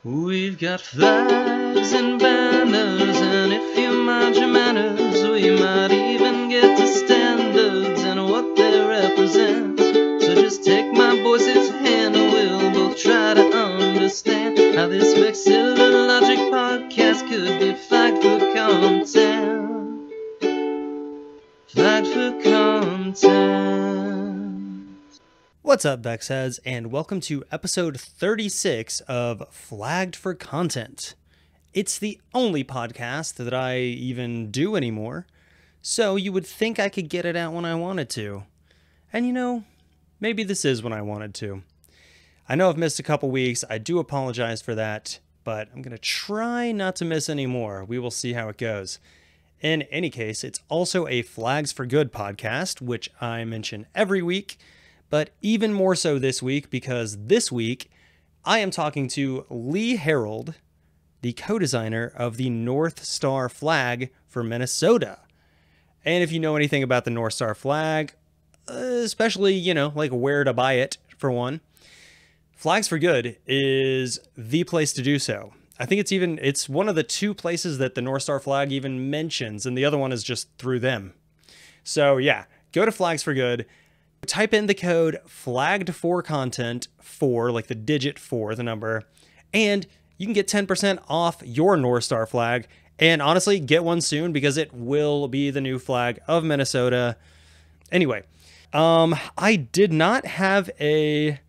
We've got flags and banners, and if you mind your manners, we might even get to standards and what they represent. So just take my voice's hand and we'll both try to understand how this Vex-World logic podcast could be flagged for content. Flagged for content. What's up, Vex heads, and welcome to episode 36 of Flagged for Content. It's the only podcast that I even do anymore, so you would think I could get it out when I wanted to. And you know, maybe this is when I wanted to. I know I've missed a couple weeks, I do apologize for that, but I'm gonna try not to miss any more. We will see how it goes. In any case, it's also a Flags for Good podcast, which I mention every week, but even more so this week, because this week I am talking to Lee Herold, the co-designer of the North Star flag for Minnesota. And if you know anything about the North Star flag, especially, you know, like where to buy it, for one, Flags for Good is the place to do so. I think it's one of the two places that the North Star flag even mentions, and the other one is just through them. So yeah, go to Flags for Good. Type in the code flagged for content, for like the digit 4, the number, and you can get 10% off your North Star flag. And honestly, get one soon because it will be the new flag of Minnesota. Anyway, I did not have a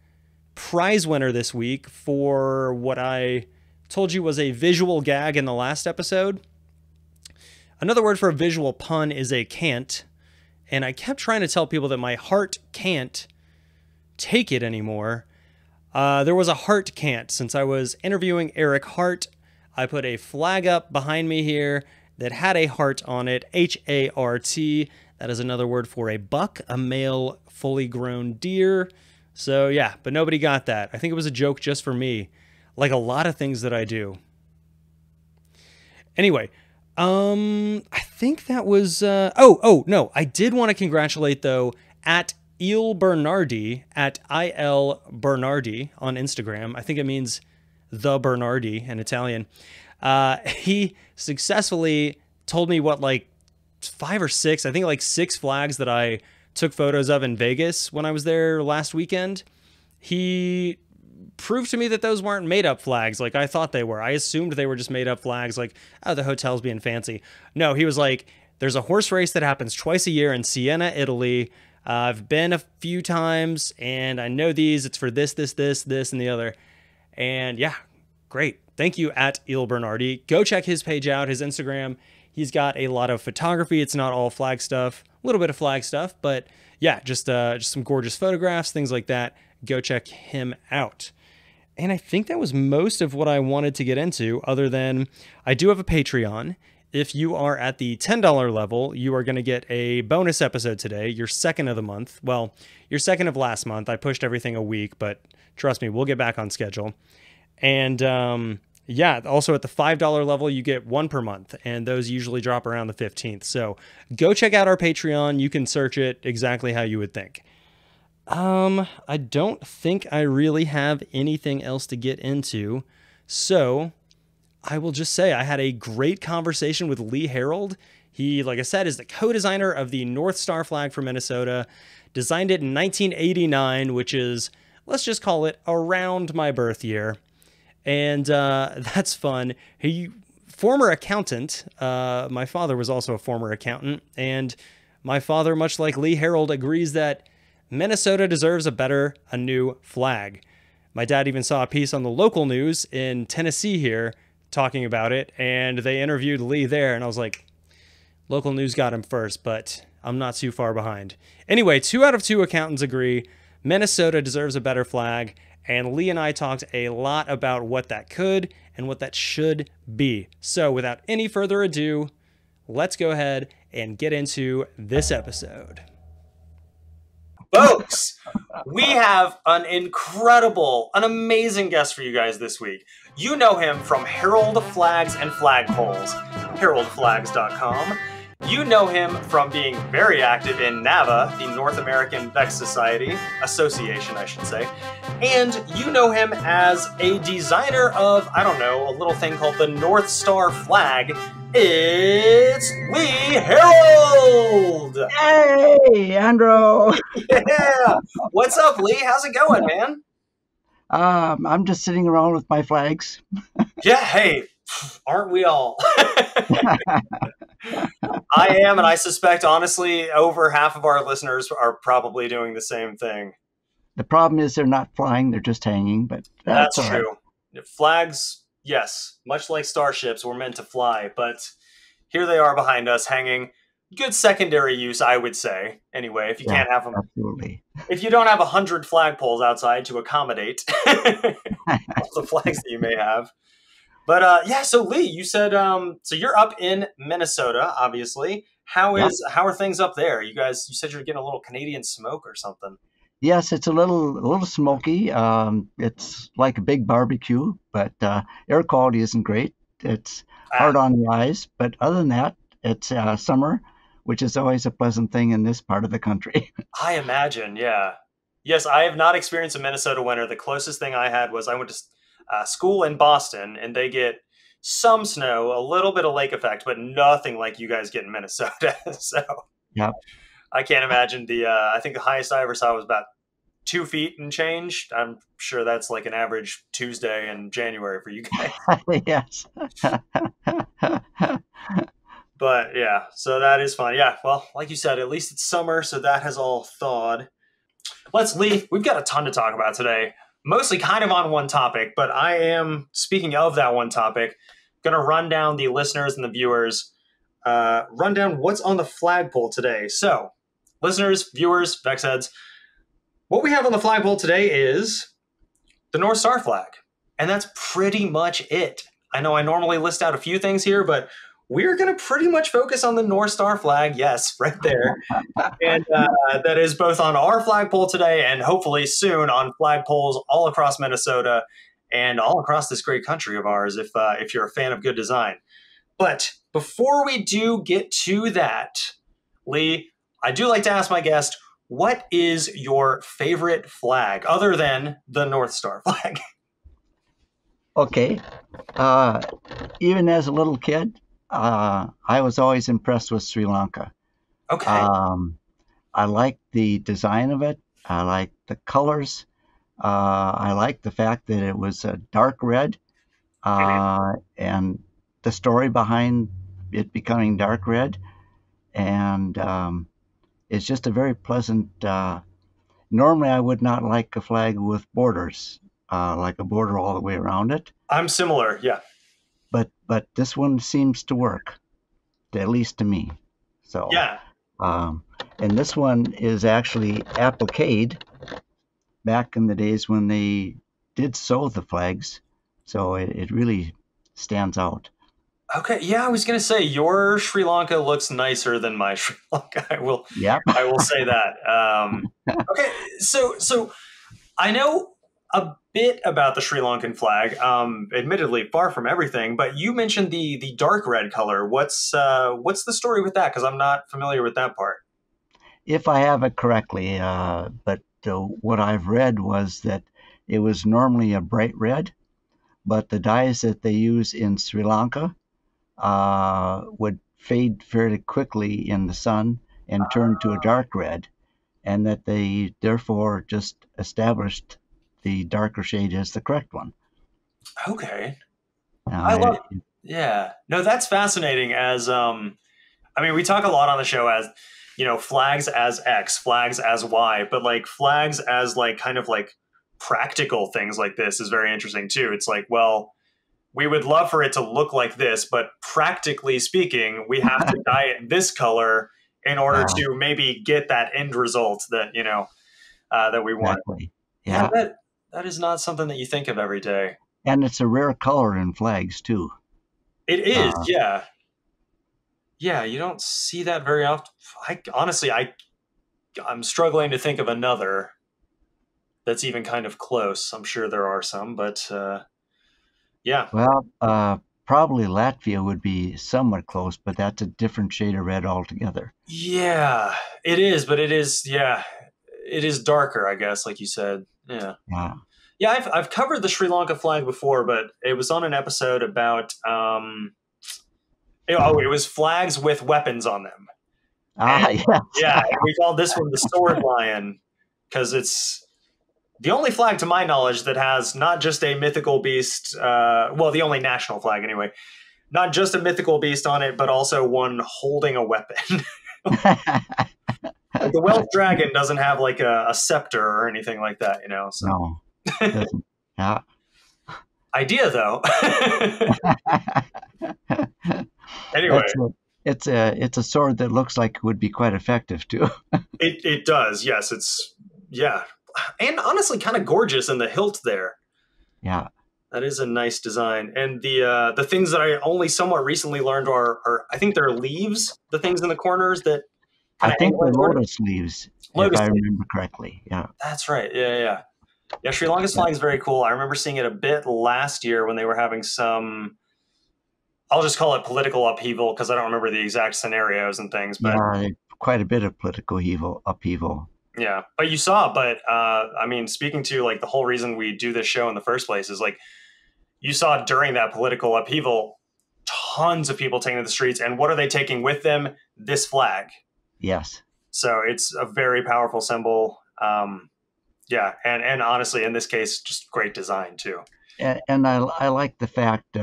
prize winner this week for what I told you was a visual gag in the last episode. Another word for a visual pun is a can't. And I kept trying to tell people that my heart can't take it anymore. There was a heart can't. Since I was interviewing Eric Hart, I put a flag up behind me here that had a heart on it, H-A-R-T. That is another word for a buck, a male fully grown deer. So yeah, but nobody got that. I think it was a joke just for me, like a lot of things that I do. Anyway, I think that was, no, I did want to congratulate, though, at Il Bernardi, at I-L Bernardi on Instagram. I think it means the Bernardi in Italian. He successfully told me what, like 5 or 6, I think like 6 flags that I took photos of in Vegas when I was there last weekend. He proved to me that those weren't made-up flags like I thought they were. I assumed they were just made-up flags, like, oh, the hotel's being fancy. No, he was like, there's a horse race that happens twice a year in Siena, Italy. I've been a few times, and I know these. It's for this, and the other. And yeah, great. Thank you, at Il Bernardi. Go check his page out, his Instagram. He's got a lot of photography. It's not all flag stuff. A little bit of flag stuff, but yeah, just some gorgeous photographs, things like that. Go check him out. And I think that was most of what I wanted to get into, other than I do have a Patreon. If you are at the $10 level, you are going to get a bonus episode today, your second of the month. Well, your second of last month. I pushed everything a week, but trust me, we'll get back on schedule. And yeah, also at the $5 level, you get one per month, and those usually drop around the 15th. So go check out our Patreon. You can search it exactly how you would think. I don't think I really have anything else to get into, so I will just say I had a great conversation with Lee Herold. He, like I said, is the co-designer of the North Star flag for Minnesota, designed it in 1989, which is, let's just call it around my birth year, and that's fun. He, former accountant, my father was also a former accountant, and my father, much like Lee Herold, agrees that Minnesota deserves a new flag. My dad even saw a piece on the local news in Tennessee here talking about it, and they interviewed Lee there, and I was like, local news got him first, but I'm not too far behind. Anyway, 2 out of 2 accountants agree Minnesota deserves a better flag, and Lee and I talked a lot about what that could and what that should be. So without any further ado, let's go ahead and get into this episode. Folks, we have an amazing guest for you guys this week. You know him from Herold Flags and Flagpoles, heroldflags.com. You know him from being very active in NAVA, the North American Vex Society, Association, I should say. And you know him as a designer of, I don't know, a little thing called the North Star flag. It's Lee Herold! Hey, Andrew! Yeah! What's up, Lee? How's it going, man? I'm just sitting around with my flags. Yeah, hey, aren't we all? I am, and I suspect, honestly, over half of our listeners are probably doing the same thing. The problem is they're not flying, they're just hanging, but that's all right. True. Flags, yes, much like starships, were meant to fly, but here they are behind us hanging. Good secondary use, I would say. Anyway, if you can't have them. Absolutely. If you don't have 100 flagpoles outside to accommodate all the flags that you may have. But yeah, so Lee, you said so you're up in Minnesota, obviously. How are things up there? You said you're getting a little Canadian smoke or something. Yes, it's a little smoky. It's like a big barbecue, but air quality isn't great. It's hard on the eyes, but other than that, it's summer, which is always a pleasant thing in this part of the country. I imagine, yeah. Yes, I have not experienced a Minnesota winter. The closest thing I had was I went to school in Boston, and they get some snow, a little bit of lake effect, but nothing like you guys get in Minnesota. So yeah, I can't imagine I think the highest I ever saw was about 2 feet and change. I'm sure that's like an average Tuesday in January for you guys. Yes. But yeah, so that is fun. Yeah, well, like you said, at least it's summer, so that has all thawed. Let's leave. We've got a ton to talk about today. Mostly kind of on one topic, but I am, speaking of that one topic, going to run down the listeners and the viewers, run down what's on the flagpole today. So, listeners, viewers, Vex heads, what we have on the flagpole today is the North Star flag. And that's pretty much it. I know I normally list out a few things here, but we're going to pretty much focus on the North Star flag. Yes, right there. And that is both on our flagpole today and hopefully soon on flagpoles all across Minnesota and all across this great country of ours if you're a fan of good design. But before we do get to that, Lee, I do like to ask my guest, what is your favorite flag other than the North Star flag? Okay. Even as a little kid, I was always impressed with Sri Lanka. Okay. I like the design of it. I like the colors. I like the fact that it was a dark red, and the story behind it becoming dark red. And it's just a very pleasant. Normally, I would not like a flag with borders, like a border all the way around it. I'm similar, yeah. But this one seems to work, at least to me. So yeah. And this one is actually appliqued back in the days when they did sew the flags. So it really stands out. Okay, yeah, I was gonna say your Sri Lanka looks nicer than my Sri Lanka. I will say that. Okay, so I know a bit about the Sri Lankan flag. Admittedly, far from everything, but you mentioned the dark red color. What's the story with that? Because I'm not familiar with that part. If I have it correctly, but what I've read was that it was normally a bright red, but the dyes that they use in Sri Lanka would fade fairly quickly in the sun and turn to a dark red, and that they therefore just established the darker shade as the correct one. Okay. I love it. Yeah. No, that's fascinating as I mean, we talk a lot on the show as, you know, flags as X, flags as Y, but like flags as like kind of like practical things like this is very interesting too. It's like, well, we would love for it to look like this, but practically speaking, we have to dye it this color in order to maybe get that end result that, you know, that we want. Exactly. Yeah. That is not something that you think of every day. And it's a rare color in flags too. It is, yeah. Yeah, you don't see that very often. Honestly, I'm struggling to think of another that's even kind of close. I'm sure there are some, but yeah. Well, probably Latvia would be somewhat close, but that's a different shade of red altogether. Yeah, it is, but it is darker, I guess, like you said. Yeah. Yeah. Yeah, I've covered the Sri Lanka flag before, but it was on an episode about it was flags with weapons on them. Ah, And, yes. yeah, and we called this one the sword lion because it's the only flag, to my knowledge, that has not just a mythical beast. Well, the only national flag, anyway. Not just a mythical beast on it, but also one holding a weapon. Like the Welsh dragon doesn't have like a scepter or anything like that, you know. So No, it doesn't. Yeah. idea though. Anyway, It's a sword that looks like it would be quite effective too. it does. Yes, yeah, and honestly, kind of gorgeous in the hilt there. Yeah. That is a nice design. And the things that I only somewhat recently learned are I think they're leaves. The things in the corners that I think hang the like lotus leaves, lotus if I leaves. remember correctly. Yeah. That's right. Yeah. Yeah, Sri Lanka's flag is very cool. I remember seeing it a bit last year when they were having some, I'll just call it political upheaval because I don't remember the exact scenarios and things. But Yeah, quite a bit of political upheaval. yeah, but you saw. But I mean, speaking to like the whole reason we do this show in the first place is like you saw during that political upheaval, tons of people taking to the streets, and what are they taking with them? This flag. Yes. So it's a very powerful symbol. Yeah, and honestly, in this case, just great design too. And I like the fact,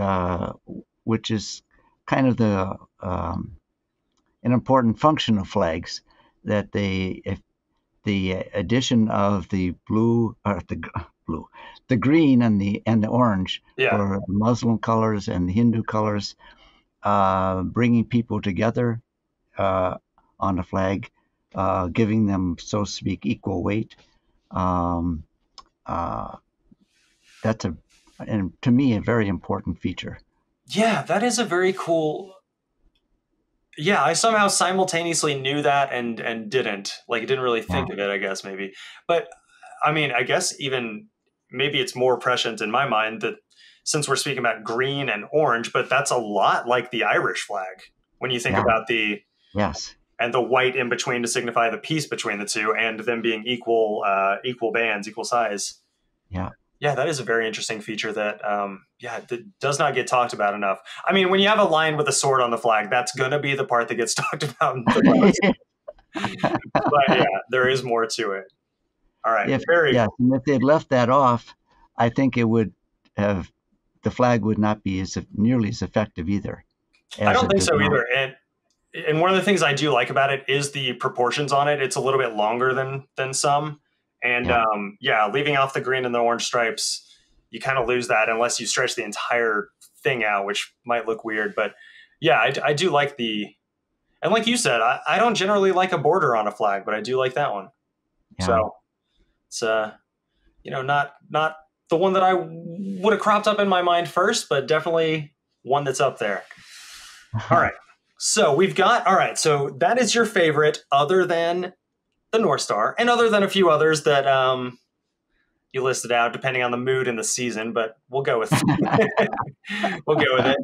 which is kind of an important function of flags, that if the addition of the the green and the orange for Muslim colors and Hindu colors, bringing people together on a flag, giving them, so to speak, equal weight. That's and to me, a very important feature. Yeah, that is a very cool. Yeah, I somehow simultaneously knew that and didn't. Like, I didn't really think of it, I guess, maybe. But, I mean, I guess even maybe it's more prescient in my mind that since we're speaking about green and orange, but that's a lot like the Irish flag when you think about the... Yes. And the white in between to signify the peace between the two and them being equal bands, equal size. Yeah. Yeah, that is a very interesting feature that, that does not get talked about enough. I mean, when you have a lion with a sword on the flag, that's going to be the part that gets talked about the most. But yeah, there is more to it. All right. And if they'd left that off, I think it would have, the flag would not be nearly as effective either. I don't think so either. And one of the things I do like about it is the proportions on it. It's a little bit longer than some. And leaving off the green and the orange stripes, you kind of lose that unless you stretch the entire thing out, which might look weird. But yeah, I do like and like you said, I don't generally like a border on a flag, but I do like that one. Yeah. So it's, not the one that I would have cropped up in my mind first, but definitely one that's up there. All right. So so that is your favorite other than the North Star, and other than a few others that you listed out, depending on the mood and the season. But we'll go with it.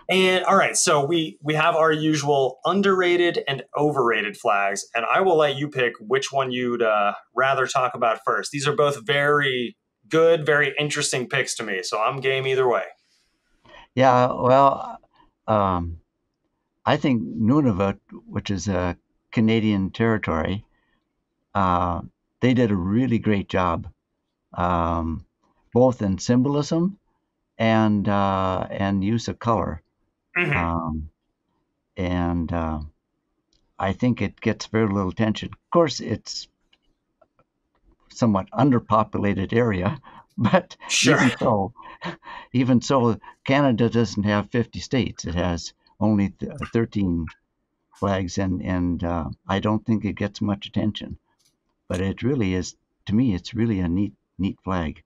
And all right, so we have our usual underrated and overrated flags, and I will let you pick which one you'd rather talk about first. These are both very good, very interesting picks to me, so I'm game either way. Yeah, well, I think Nunavut, which is a Canadian territory, they did a really great job, both in symbolism and use of color. Mm-hmm. I think it gets very little attention. Of course, it's somewhat underpopulated area, but sure. even so, Canada doesn't have 50 states. It has only 13 flags, and I don't think it gets much attention. But it really is, to me, it's really a neat flag.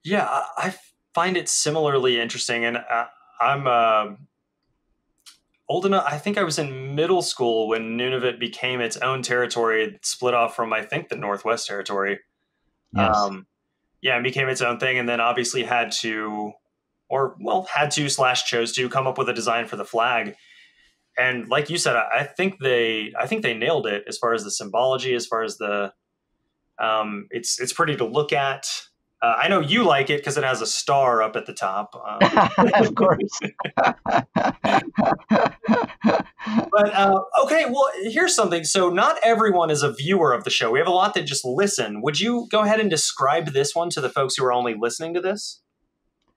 Yeah, I find it similarly interesting, and I'm old enough. I think I was in middle school when Nunavut became its own territory. It split off from, I think, the Northwest Territory. Yes. And became its own thing, and then obviously had to or well, had to / chose to come up with a design for the flag. And like you said, I think they nailed it as far as the symbology, as far as the it's pretty to look at. I know you like it because it has a star up at the top. Of course. But okay, well, here's something. So not everyone is a viewer of the show. We have a lot that just listen. Would you go ahead and describe this one to the folks who are only listening to this?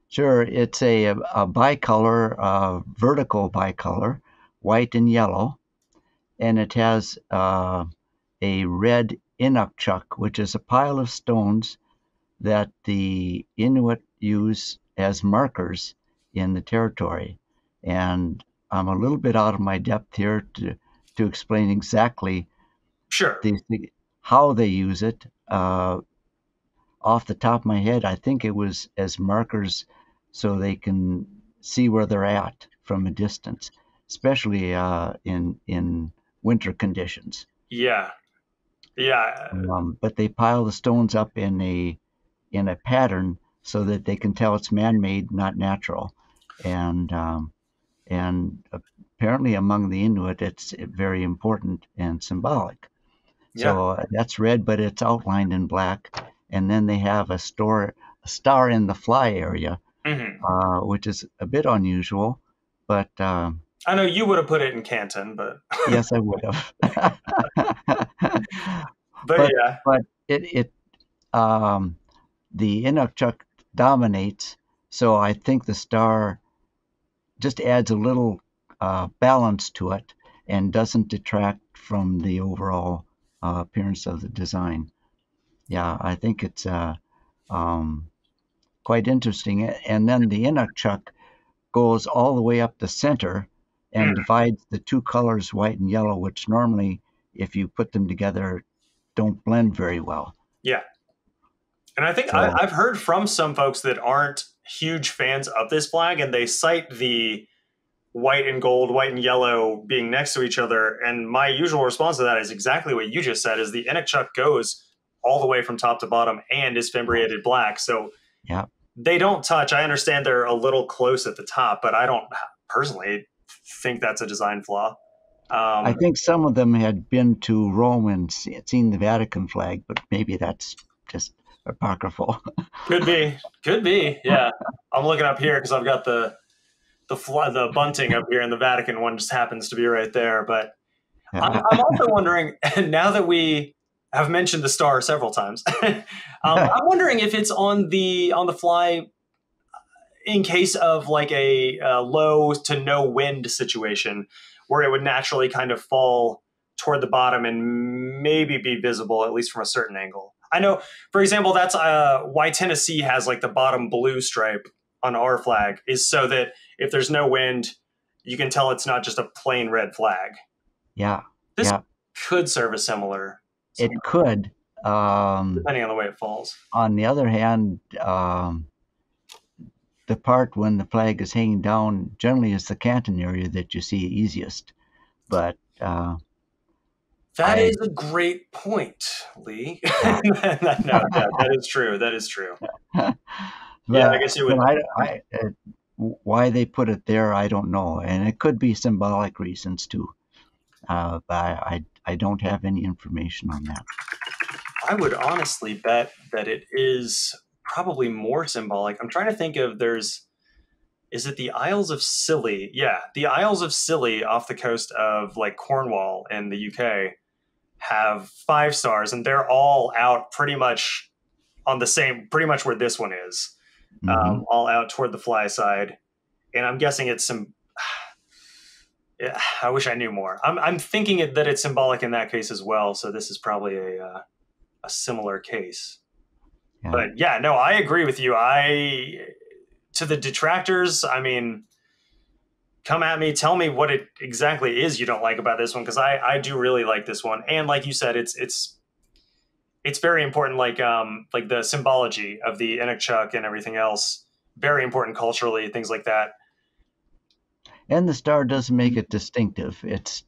Sure, it's a bicolor, vertical bicolor, white and yellow, and it has a red inukchuk, which is a pile of stones that the Inuit use as markers in the territory. And I'm a little bit out of my depth here to explain exactly Sure. how they use it. Off the top of my head, I think it was as markers so they can see where they're at from a distance, especially in winter conditions. Yeah. Yeah. But they pile the stones up in a pattern so that they can tell it's man-made, not natural. And apparently among the Inuit, it's very important and symbolic. Yeah. So that's red, but it's outlined in black. And then they have a star in the fly area, which is a bit unusual. But I know you would have put it in Canton, but yes, I would have. but yeah, but the Inukchuk dominates, so I think the star just adds a little balance to it and doesn't detract from the overall appearance of the design. Yeah, I think it's quite interesting. And then the Inukchuk goes all the way up the center and divides the two colors, white and yellow, which normally, if you put them together, don't blend very well. Yeah. And I think I've heard from some folks that aren't huge fans of this flag, and they cite the white and gold, white and yellow being next to each other. And my usual response to that is exactly what you just said, is the Inukchuk goes all the way from top to bottom and is infuriated black. So yeah, they don't touch. I understand they're a little close at the top, but I don't personally think that's a design flaw. I think some of them had been to Rome and seen the Vatican flag, but maybe that's just apocryphal. Could be. Yeah, I'm looking up here because I've got the bunting up here, and the Vatican one just happens to be right there. But I'm also wondering, now that we have mentioned the star several times, I'm wondering if it's on the fly in case of like a low to no wind situation, where it would naturally kind of fall toward the bottom and maybe be visible, at least from a certain angle. I know, for example, that's why Tennessee has like the bottom blue stripe on our flag, is so that if there's no wind, you can tell it's not just a plain red flag. Yeah. This could serve a similar. It could. Depending on the way it falls. On the other hand, the part when the flag is hanging down generally is the Canton area that you see easiest. But that is a great point, Lee. No, that is true. That is true. Yeah, I guess you would. Why they put it there, I don't know, and it could be symbolic reasons too. But I don't have any information on that. I would honestly bet that it is probably more symbolic. I'm trying to think of is it the Isles of Scilly? Yeah, the Isles of Scilly off the coast of like Cornwall in the UK have 5 stars, and they're all out pretty much on the same, pretty much where this one is, all out toward the fly side. And I'm guessing it's some. Yeah, I wish I knew more. I'm thinking that it's symbolic in that case as well. So this is probably a similar case. Yeah. But yeah, no, I agree with you. To the detractors, I mean, come at me, tell me what it exactly is you don't like about this one, because I do really like this one. And like you said, it's very important, like the symbology of the Inukchuk and everything else, very important culturally, things like that. And the star does make it distinctive. It's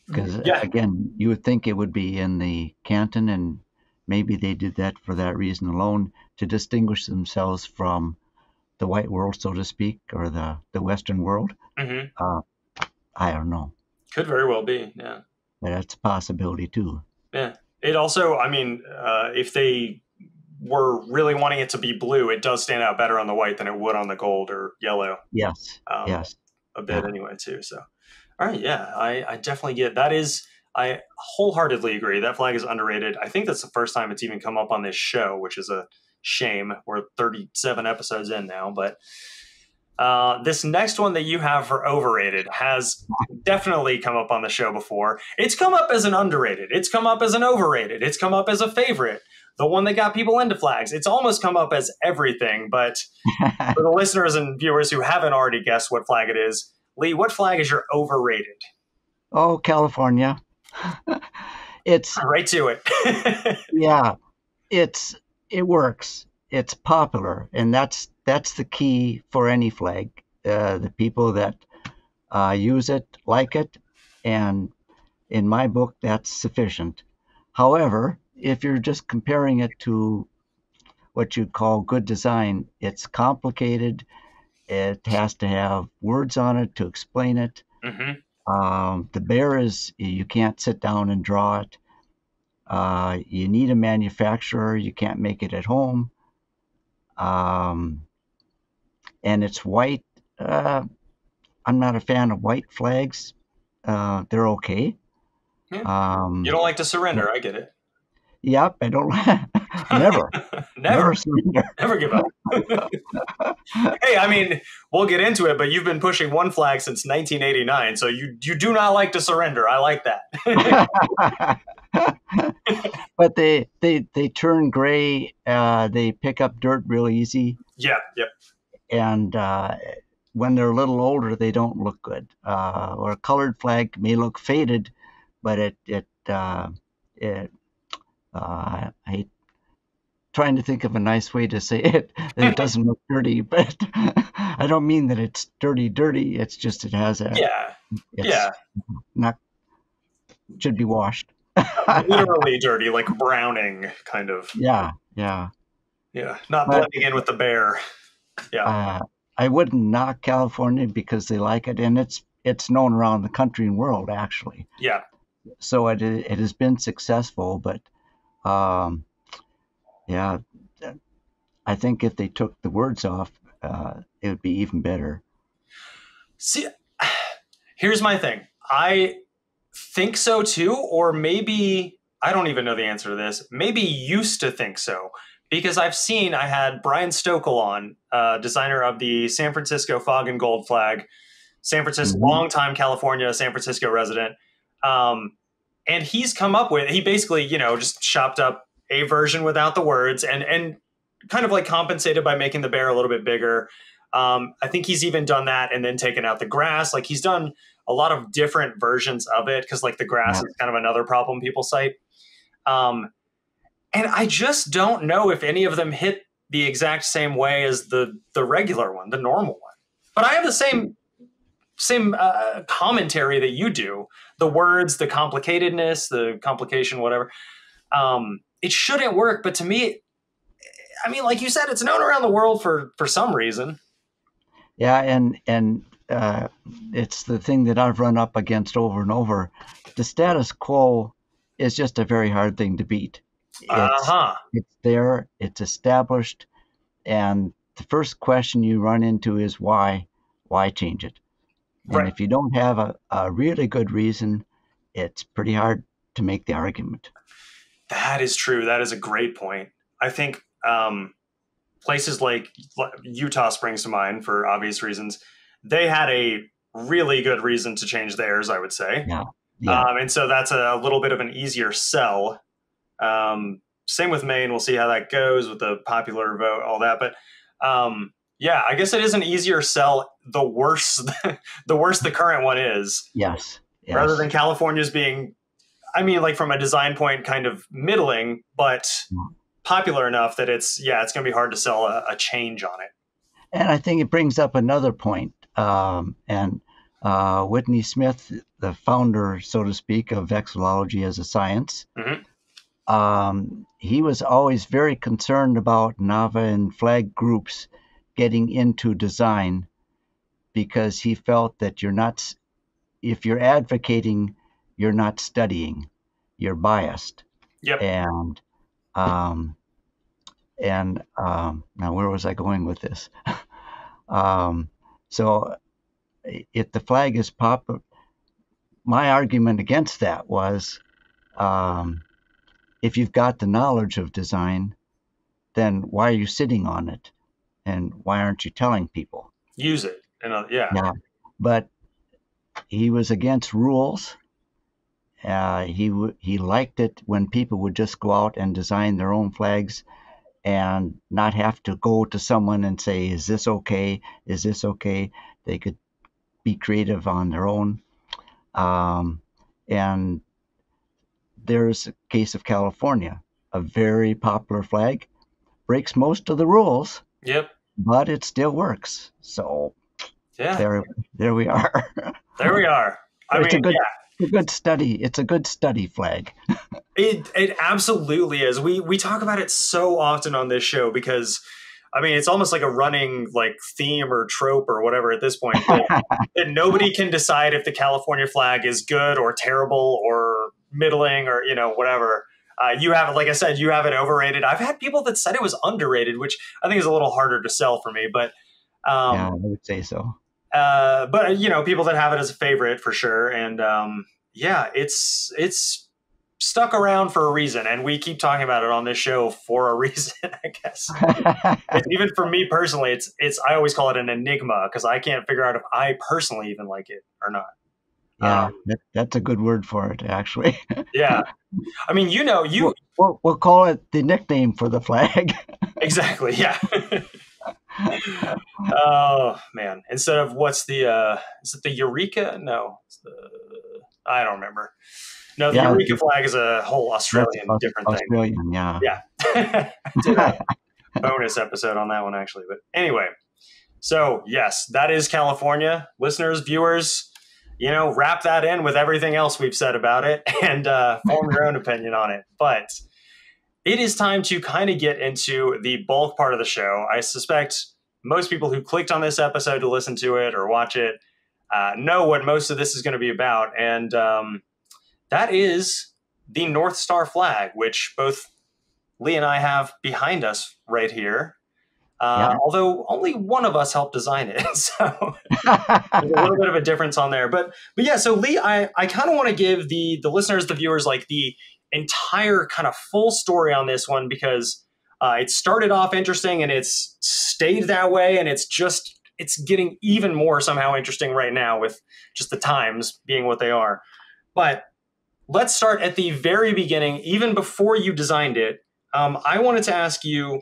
because, again, you would think it would be in the Canton, and maybe they did that for that reason alone, to distinguish themselves from the white world, so to speak, or the Western world. Mm-hmm. I don't know. Could very well be. Yeah. But that's a possibility too. Yeah. It also, I mean, if they were really wanting it to be blue, it does stand out better on the white than it would on the gold or yellow. Yes. Yes. A bit anyway too. So, all right. Yeah. I definitely get that. I wholeheartedly agree. That flag is underrated. I think that's the first time it's even come up on this show, which is a shame. We're 37 episodes in now, but this next one that you have for overrated has definitely come up on the show before. It's come up as an underrated. It's come up as an overrated. It's come up as a favorite. The one that got people into flags. It's almost come up as everything, but for the listeners and viewers who haven't already guessed what flag it is, Lee, what flag is your overrated? Oh, California. It's right to it. Yeah, it works. It's popular, and that's the key for any flag. The people that use it like it, and in my book, that's sufficient. However, if you're just comparing it to what you call good design, it's complicated. It has to have words on it to explain it. Mm-hmm. The bear you can't sit down and draw it. You need a manufacturer. You can't make it at home. And it's white. I'm not a fan of white flags. They're okay. Yeah. You don't like to surrender. I get it. Yep, I don't. Never. Never surrender. Never give up. Hey, I mean, we'll get into it, but you've been pushing one flag since 1989, so you do not like to surrender. I like that. But they turn gray. They pick up dirt real easy. Yeah. Yep. And when they're a little older, they don't look good. Or a colored flag may look faded, but I hate trying to think of a nice way to say it. It doesn't look dirty, but I don't mean that it's dirty. It's just it has a not should be washed. Literally dirty, like browning, kind of. Yeah. Not blending in with the bear. Yeah. I wouldn't knock California because they like it, and it's known around the country and world actually. Yeah. So it has been successful, but I think if they took the words off, it would be even better. See, here's my thing. I think so too, or maybe I don't even know the answer to this. Maybe used to think so, because I had Brian Stokel on, designer of the San Francisco Fog and Gold flag, San Francisco, longtime California, San Francisco resident. And he's come up with, he basically, just chopped up a version without the words and kind of like compensated by making the bear a little bit bigger. I think he's even done that and then taken out the grass. Like he's done a lot of different versions of it because like the grass is kind of another problem people cite. And I just don't know if any of them hit the exact same way as the regular one, the normal one. But I have the same commentary that you do. The words, the complicatedness, the complication, whatever. It shouldn't work, but to me, I mean, like you said, it's known around the world for some reason. Yeah, and it's the thing that I've run up against over and over. The status quo is just a very hard thing to beat. It's there, it's established, and the first question you run into is why? Why change it? And if you don't have a really good reason, it's pretty hard to make the argument. That is true. That is a great point. I think places like Utah springs to mind for obvious reasons. They had a really good reason to change theirs, I would say. Yeah. And so that's a little bit of an easier sell. Same with Maine. We'll see how that goes with the popular vote, all that. But I guess it is an easier sell the worse the current one is. Yes. Rather than California's being, I mean, like from a design point, kind of middling, but popular enough that it's going to be hard to sell a change on it. And I think it brings up another point. Whitney Smith, the founder, so to speak, of vexillology as a science, he was always very concerned about NAVA and flag groups getting into design because he felt that if you're advocating, you're not studying, you're biased. Yep. And now where was I going with this? So if the flag is popular, my argument against that was, if you've got the knowledge of design, then why are you sitting on it? And why aren't you telling people? Use it. Yeah. Yeah. But he was against rules. He liked it when people would just go out and design their own flags and not have to go to someone and say, is this okay? Is this okay? They could be creative on their own. And there's a case of California, a very popular flag, breaks most of the rules. Yep. But it still works. So yeah, there we are. There we are. It's a good study. It's a good study flag. It absolutely is. We talk about it so often on this show because, I mean, it's almost like a running like theme or trope or whatever at this point. That nobody can decide if the California flag is good or terrible or middling or, you know, whatever. You have it, like I said, you have it overrated. I've had people that said it was underrated, which I think is a little harder to sell for me. But yeah, I would say so. But you know, people that have it as a favorite for sure, and yeah, it's stuck around for a reason, and we keep talking about it on this show for a reason, I guess. Even for me personally, it's I always call it an enigma because I can't figure out if I personally even like it or not. Yeah, that's a good word for it, actually. Yeah, I mean, you know, we'll call it the nickname for the flag. Exactly. Yeah. Oh man! Instead of what's the is it the Eureka? No, it's I don't remember. No, the Eureka flag is a whole Australian different thing. Australian, yeah. Yeah. Did a bonus episode on that one actually, but anyway. So yes, that is California. Listeners, viewers, you know, wrap that in with everything else we've said about it and form your own opinion on it. But it is time to kind of get into the bulk part of the show. I suspect most people who clicked on this episode to listen to it or watch it know what most of this is going to be about. And that is the North Star flag, which both Lee and I have behind us right here. Although only one of us helped design it. So there's a little bit of a difference on there. But yeah, so Lee, I kind of want to give the listeners, the viewers, like the entire kind of full story on this one because it started off interesting and it's stayed that way, and it's getting even more somehow interesting right now with just the times being what they are. But let's start at the very beginning, even before you designed it. I wanted to ask you,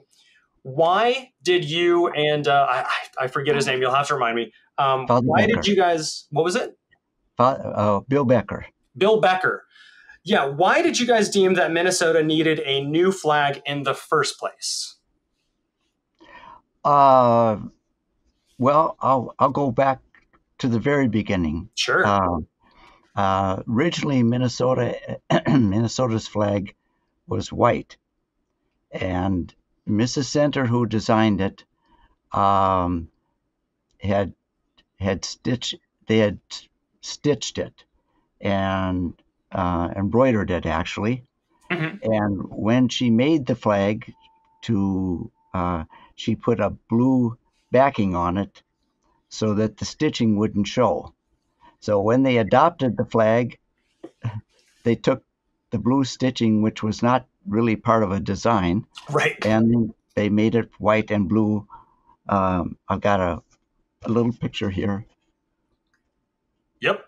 why did you and I forget his name, you'll have to remind me. Why did you guys, what was it? Bill Becker. Bill Becker. Yeah, why did you guys deem that Minnesota needed a new flag in the first place? Well, I'll go back to the very beginning. Sure. Originally, Minnesota's flag was white, and Mrs. Center, who designed it, had stitched it and embroidered it actually. Mm-hmm. And when she made the flag, she put a blue backing on it so that the stitching wouldn't show. So when they adopted the flag, they took the blue stitching, which was not really part of a design, right? And they made it white and blue. I've got a little picture here. Yep.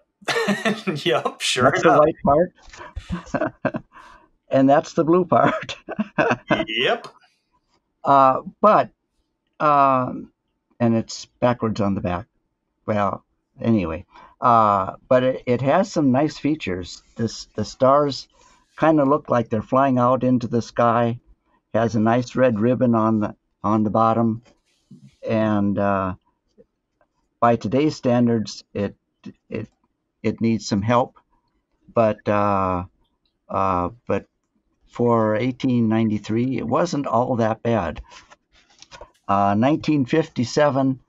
Yep, sure. That's the white part. And that's the blue part. Yep. And it's backwards on the back. Well, anyway, but it has some nice features. The stars kind of look like they're flying out into the sky. It has a nice red ribbon on the bottom, and by today's standards, it needs some help, but for 1893, it wasn't all that bad. 1957.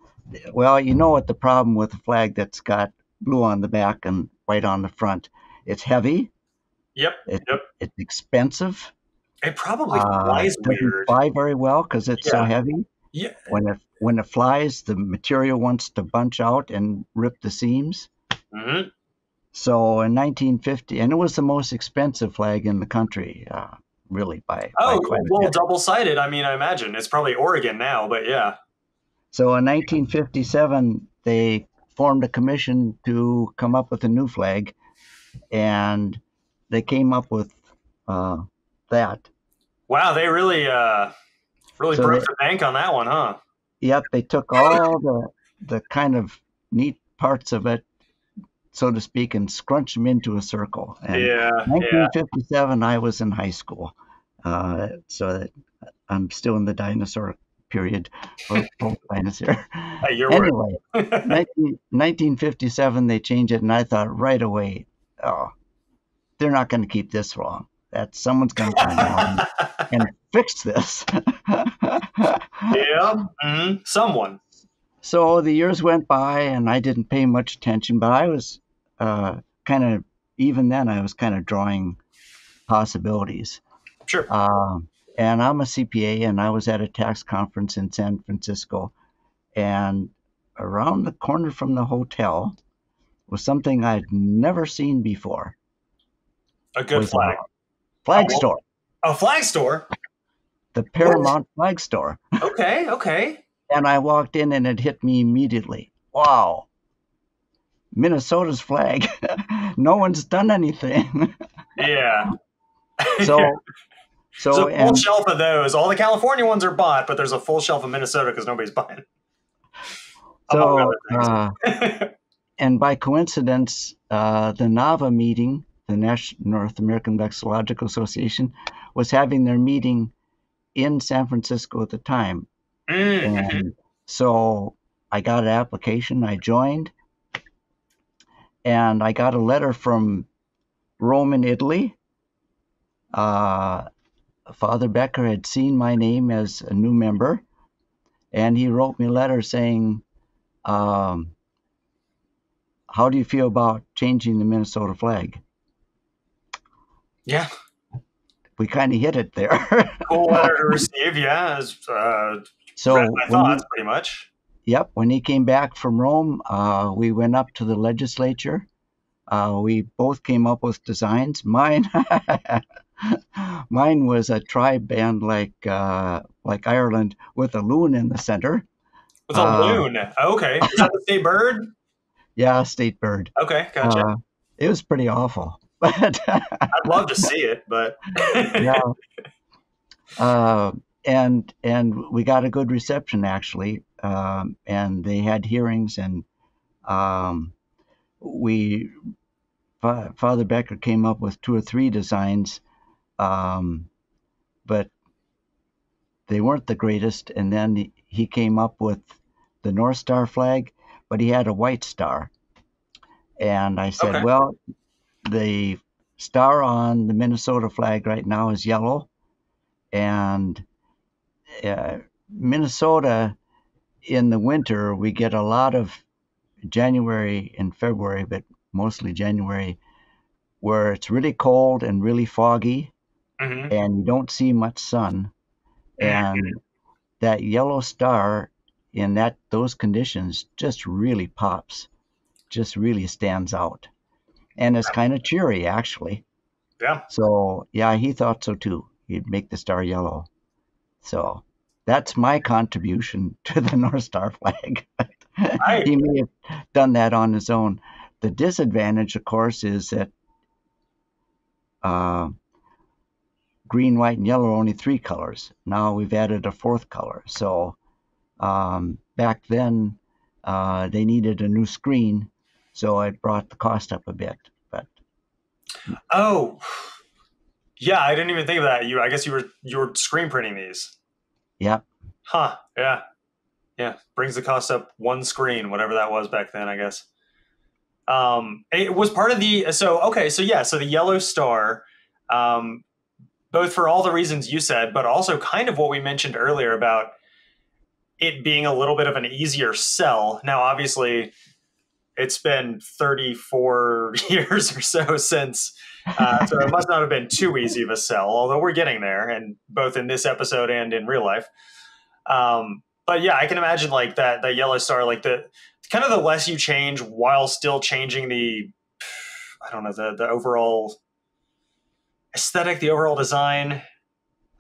Well, you know what the problem with a flag that's got blue on the back and white on the front? It's heavy. Yep. Yep. It's expensive. It probably flies Doesn't weird. fly very well because it's so Yeah. heavy. Yeah. When it flies, the material wants to bunch out and rip the seams. Mm-hmm. So in 1950, and it was the most expensive flag in the country, really by quite a well, bit. double-sided. I mean, I imagine it's probably Oregon now, but yeah. So in 1957, they formed a commission to come up with a new flag, and they came up with that. Wow, they really So broke the bank on that one, huh? Yep, they took all the kind of neat parts of it, so to speak, and scrunched them into a circle. And Yeah. 1957, I was in high school, so that I'm still in the dinosaur period. Dinosaur. Hey, you're Anyway, 1957, they changed it, and I thought right away, oh, they're not going to keep this wrong. That someone's going to come along and fix this. Yeah. Mm-hmm. Someone. So the years went by, and I didn't pay much attention, but I was kind of, even then, I was kind of drawing possibilities. Sure. And I'm a CPA, and I was at a tax conference in San Francisco, and around the corner from the hotel was something I'd never seen before. A good flag. Flag store. A flag store? The Paramount Flag Store. Okay, okay. And I walked in, and it hit me immediately. Wow. Minnesota's flag. No one's done anything. Yeah. So a full shelf of those. All the California ones are bought, but there's a full shelf of Minnesota because nobody's buying. So, and by coincidence, the NAVA meeting, the National North American Vexillological Association, was having their meeting in San Francisco at the time. Mm-hmm. And so I got an application, I joined, and I got a letter from Rome in Italy. Father Becker had seen my name as a new member, and he wrote me a letter saying, how do you feel about changing the Minnesota flag? Yeah. We kind of hit it there. Cool letter to receive, yeah. So my thoughts, pretty much. Yep. When he came back from Rome, we went up to the legislature. We both came up with designs. Mine was a tribe band like Ireland with a loon in the center. With a loon? Okay. Is that the state bird? Yeah, state bird. Okay, gotcha. It was pretty awful. But I'd love to see it, but yeah. And we got a good reception actually, and they had hearings, and Father Becker came up with 2 or 3 designs, but they weren't the greatest. And then he came up with the North Star flag, but he had a white star. And I said, Okay. Well, the star on the Minnesota flag right now is yellow, and Minnesota in the winter we get a lot of January and February, but mostly January, where it's really cold and really foggy, Mm-hmm. and you don't see much sun, and that yellow star in those conditions just really pops, just really stands out. And it's kind of cheery, actually. Yeah. So, yeah, he thought so too. He'd make the star yellow. So that's my contribution to the North Star flag. Right. He may have done that on his own. The disadvantage, of course, is that green, white, and yellow are only 3 colors. Now we've added a 4th color. So back then, they needed a new screen. So it brought the cost up a bit, but oh, yeah, I didn't even think of that. I guess you were screen printing these. Yep. Huh? Yeah, yeah. Brings the cost up 1 screen, whatever that was back then, I guess. It was part of the so the yellow star, both for all the reasons you said, but also kind of what we mentioned earlier about it being a little bit of an easier sell. Now, obviously, it's been 34 years or so since, so it must not have been too easy of a sell, although we're getting there, and both in this episode and in real life. But yeah, I can imagine like that yellow star, like the kind of the less you change while still changing the, I don't know, the overall aesthetic, the overall design.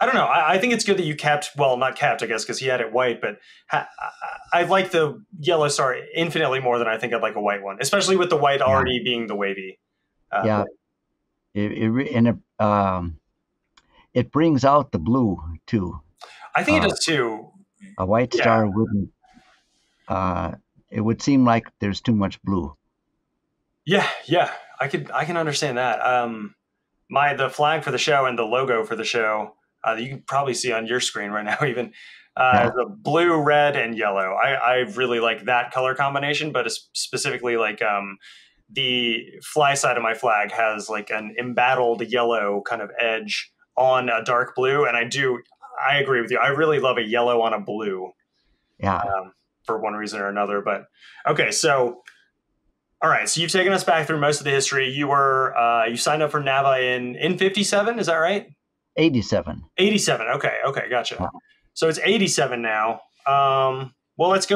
I don't know. I think it's good that you kept, well, not kept, I guess, because he had it white, but I like the yellow star infinitely more than I think I'd like a white one, especially with the white already being the wavy. Yeah. It brings out the blue too. I think it does too. A white star wouldn't, it would seem like there's too much blue. Yeah. I can understand that. The flag for the show and the logo for the show, you can probably see on your screen right now, even the blue, red, and yellow. I really like that color combination, but specifically like the fly side of my flag has like an embattled yellow kind of edge on a dark blue, and I agree with you. I really love a yellow on a blue. Yeah. For one reason or another, but okay, so. All right, so you've taken us back through most of the history. You were you signed up for NAVA in 57, is that right? 87. 87. Okay, gotcha. Yeah. So it's 87 now. Well, let's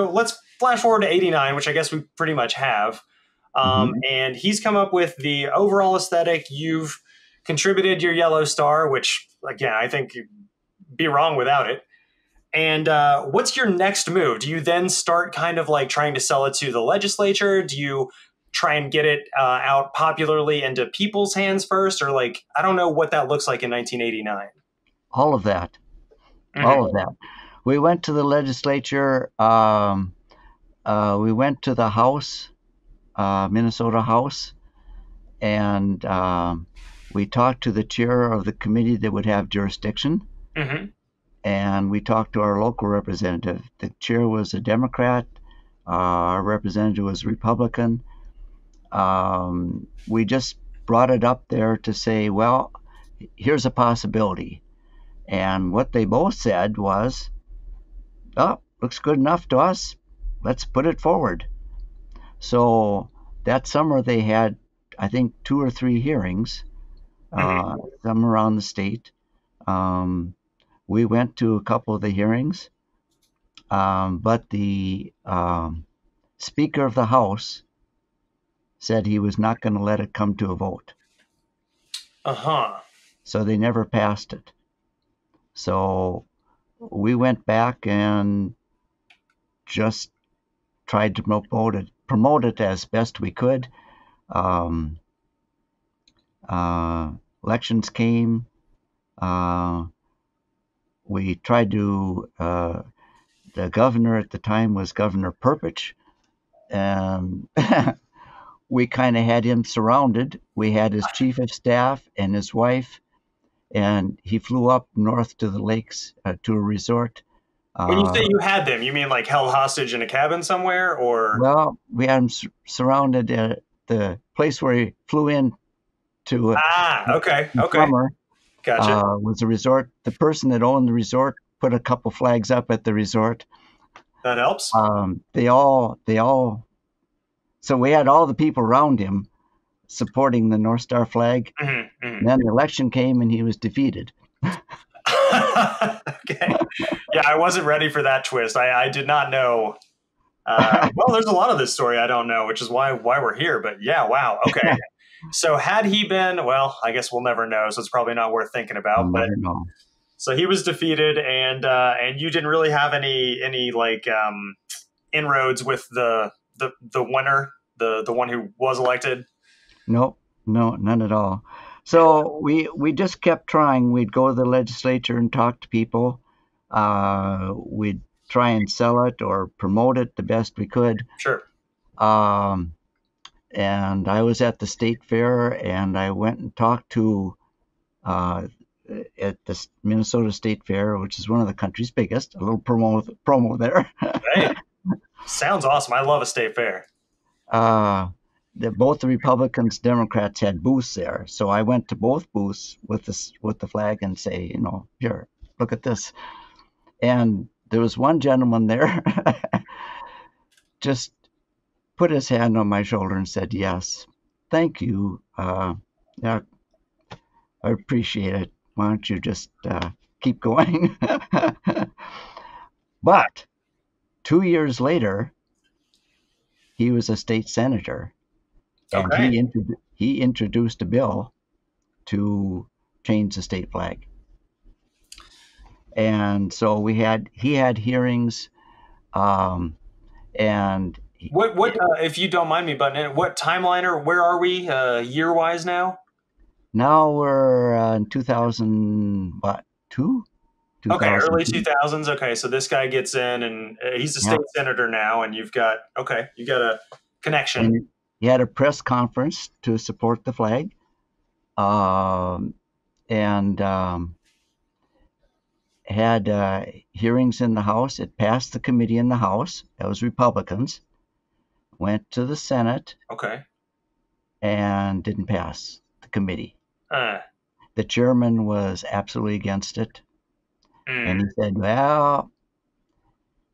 flash forward to 89, which I guess we pretty much have. And he's come up with the overall aesthetic. You've contributed your yellow star, which again, I think you'd be wrong without it. And what's your next move? Do you then start kind of like trying to sell it to the legislature? Do you try and get it out popularly into people's hands first? Or like, I don't know what that looks like in 1989. All of that. All of that. We went to the legislature. We went to the House, Minnesota House, and we talked to the chair of the committee that would have jurisdiction. And we talked to our local representative. The chair was a Democrat. Our representative was Republican. We just brought it up there to say, well, here's a possibility. And what they both said was, oh, looks good enough to us. Let's put it forward. So that summer they had, I think, 2 or 3 hearings, some around the state. We went to a couple of the hearings, but the Speaker of the House said he was not going to let it come to a vote. So they never passed it. So we went back and just tried to promote it as best we could. Elections came. We tried to, the governor at the time was Governor Perpich, and we kind of had him surrounded. We had his chief of staff and his wife, and he flew up north to the lakes to a resort. When you say you had them, you mean like held hostage in a cabin somewhere, or? Well, we had him surrounded at the place where he flew in to. Okay. Summer. Gotcha. Was a resort. The person that owned the resort put a couple flags up at the resort. That helps. They all. So we had all the people around him supporting the North Star flag. And then the election came and he was defeated. Okay. Yeah, I wasn't ready for that twist. I did not know. Well, there's a lot of this story I don't know, which is why we're here. But yeah, wow. Okay. So had he been, well, I guess we'll never know. So it's probably not worth thinking about. But so he was defeated, and you didn't really have any like inroads with the winner, the one who was elected. No, none at all. So we just kept trying. We'd go to the legislature and talk to people. We'd try and sell it or promote it the best we could. Sure. And I was at the state fair, and I went and talked to at the Minnesota State Fair, which is one of the country's biggest. A little promo there. Hey, sounds awesome. I love a state fair. Both the Republicans, Democrats had booths there, so I went to both booths with the flag and say, here, look at this. And there was one gentleman there just put his hand on my shoulder and said, "Yes, thank you. Yeah, I appreciate it. Why don't you just keep going?" But 2 years later, he was a state senator, and Okay. he introduced a bill to change the state flag. And so he had hearings, and What if you don't mind me butting in, what timeline or where are we year wise now? now we're in 2000, what, two? Okay, early 2002. 2000s. Okay, so this guy gets in and he's a Yeah. state senator now, and you got a connection. And he had a press conference to support the flag. And had hearings in the House. It passed the committee in the House. That was Republicans. Went to the Senate Okay. and didn't pass the committee. Uh, The chairman was absolutely against it. And he said, "Well,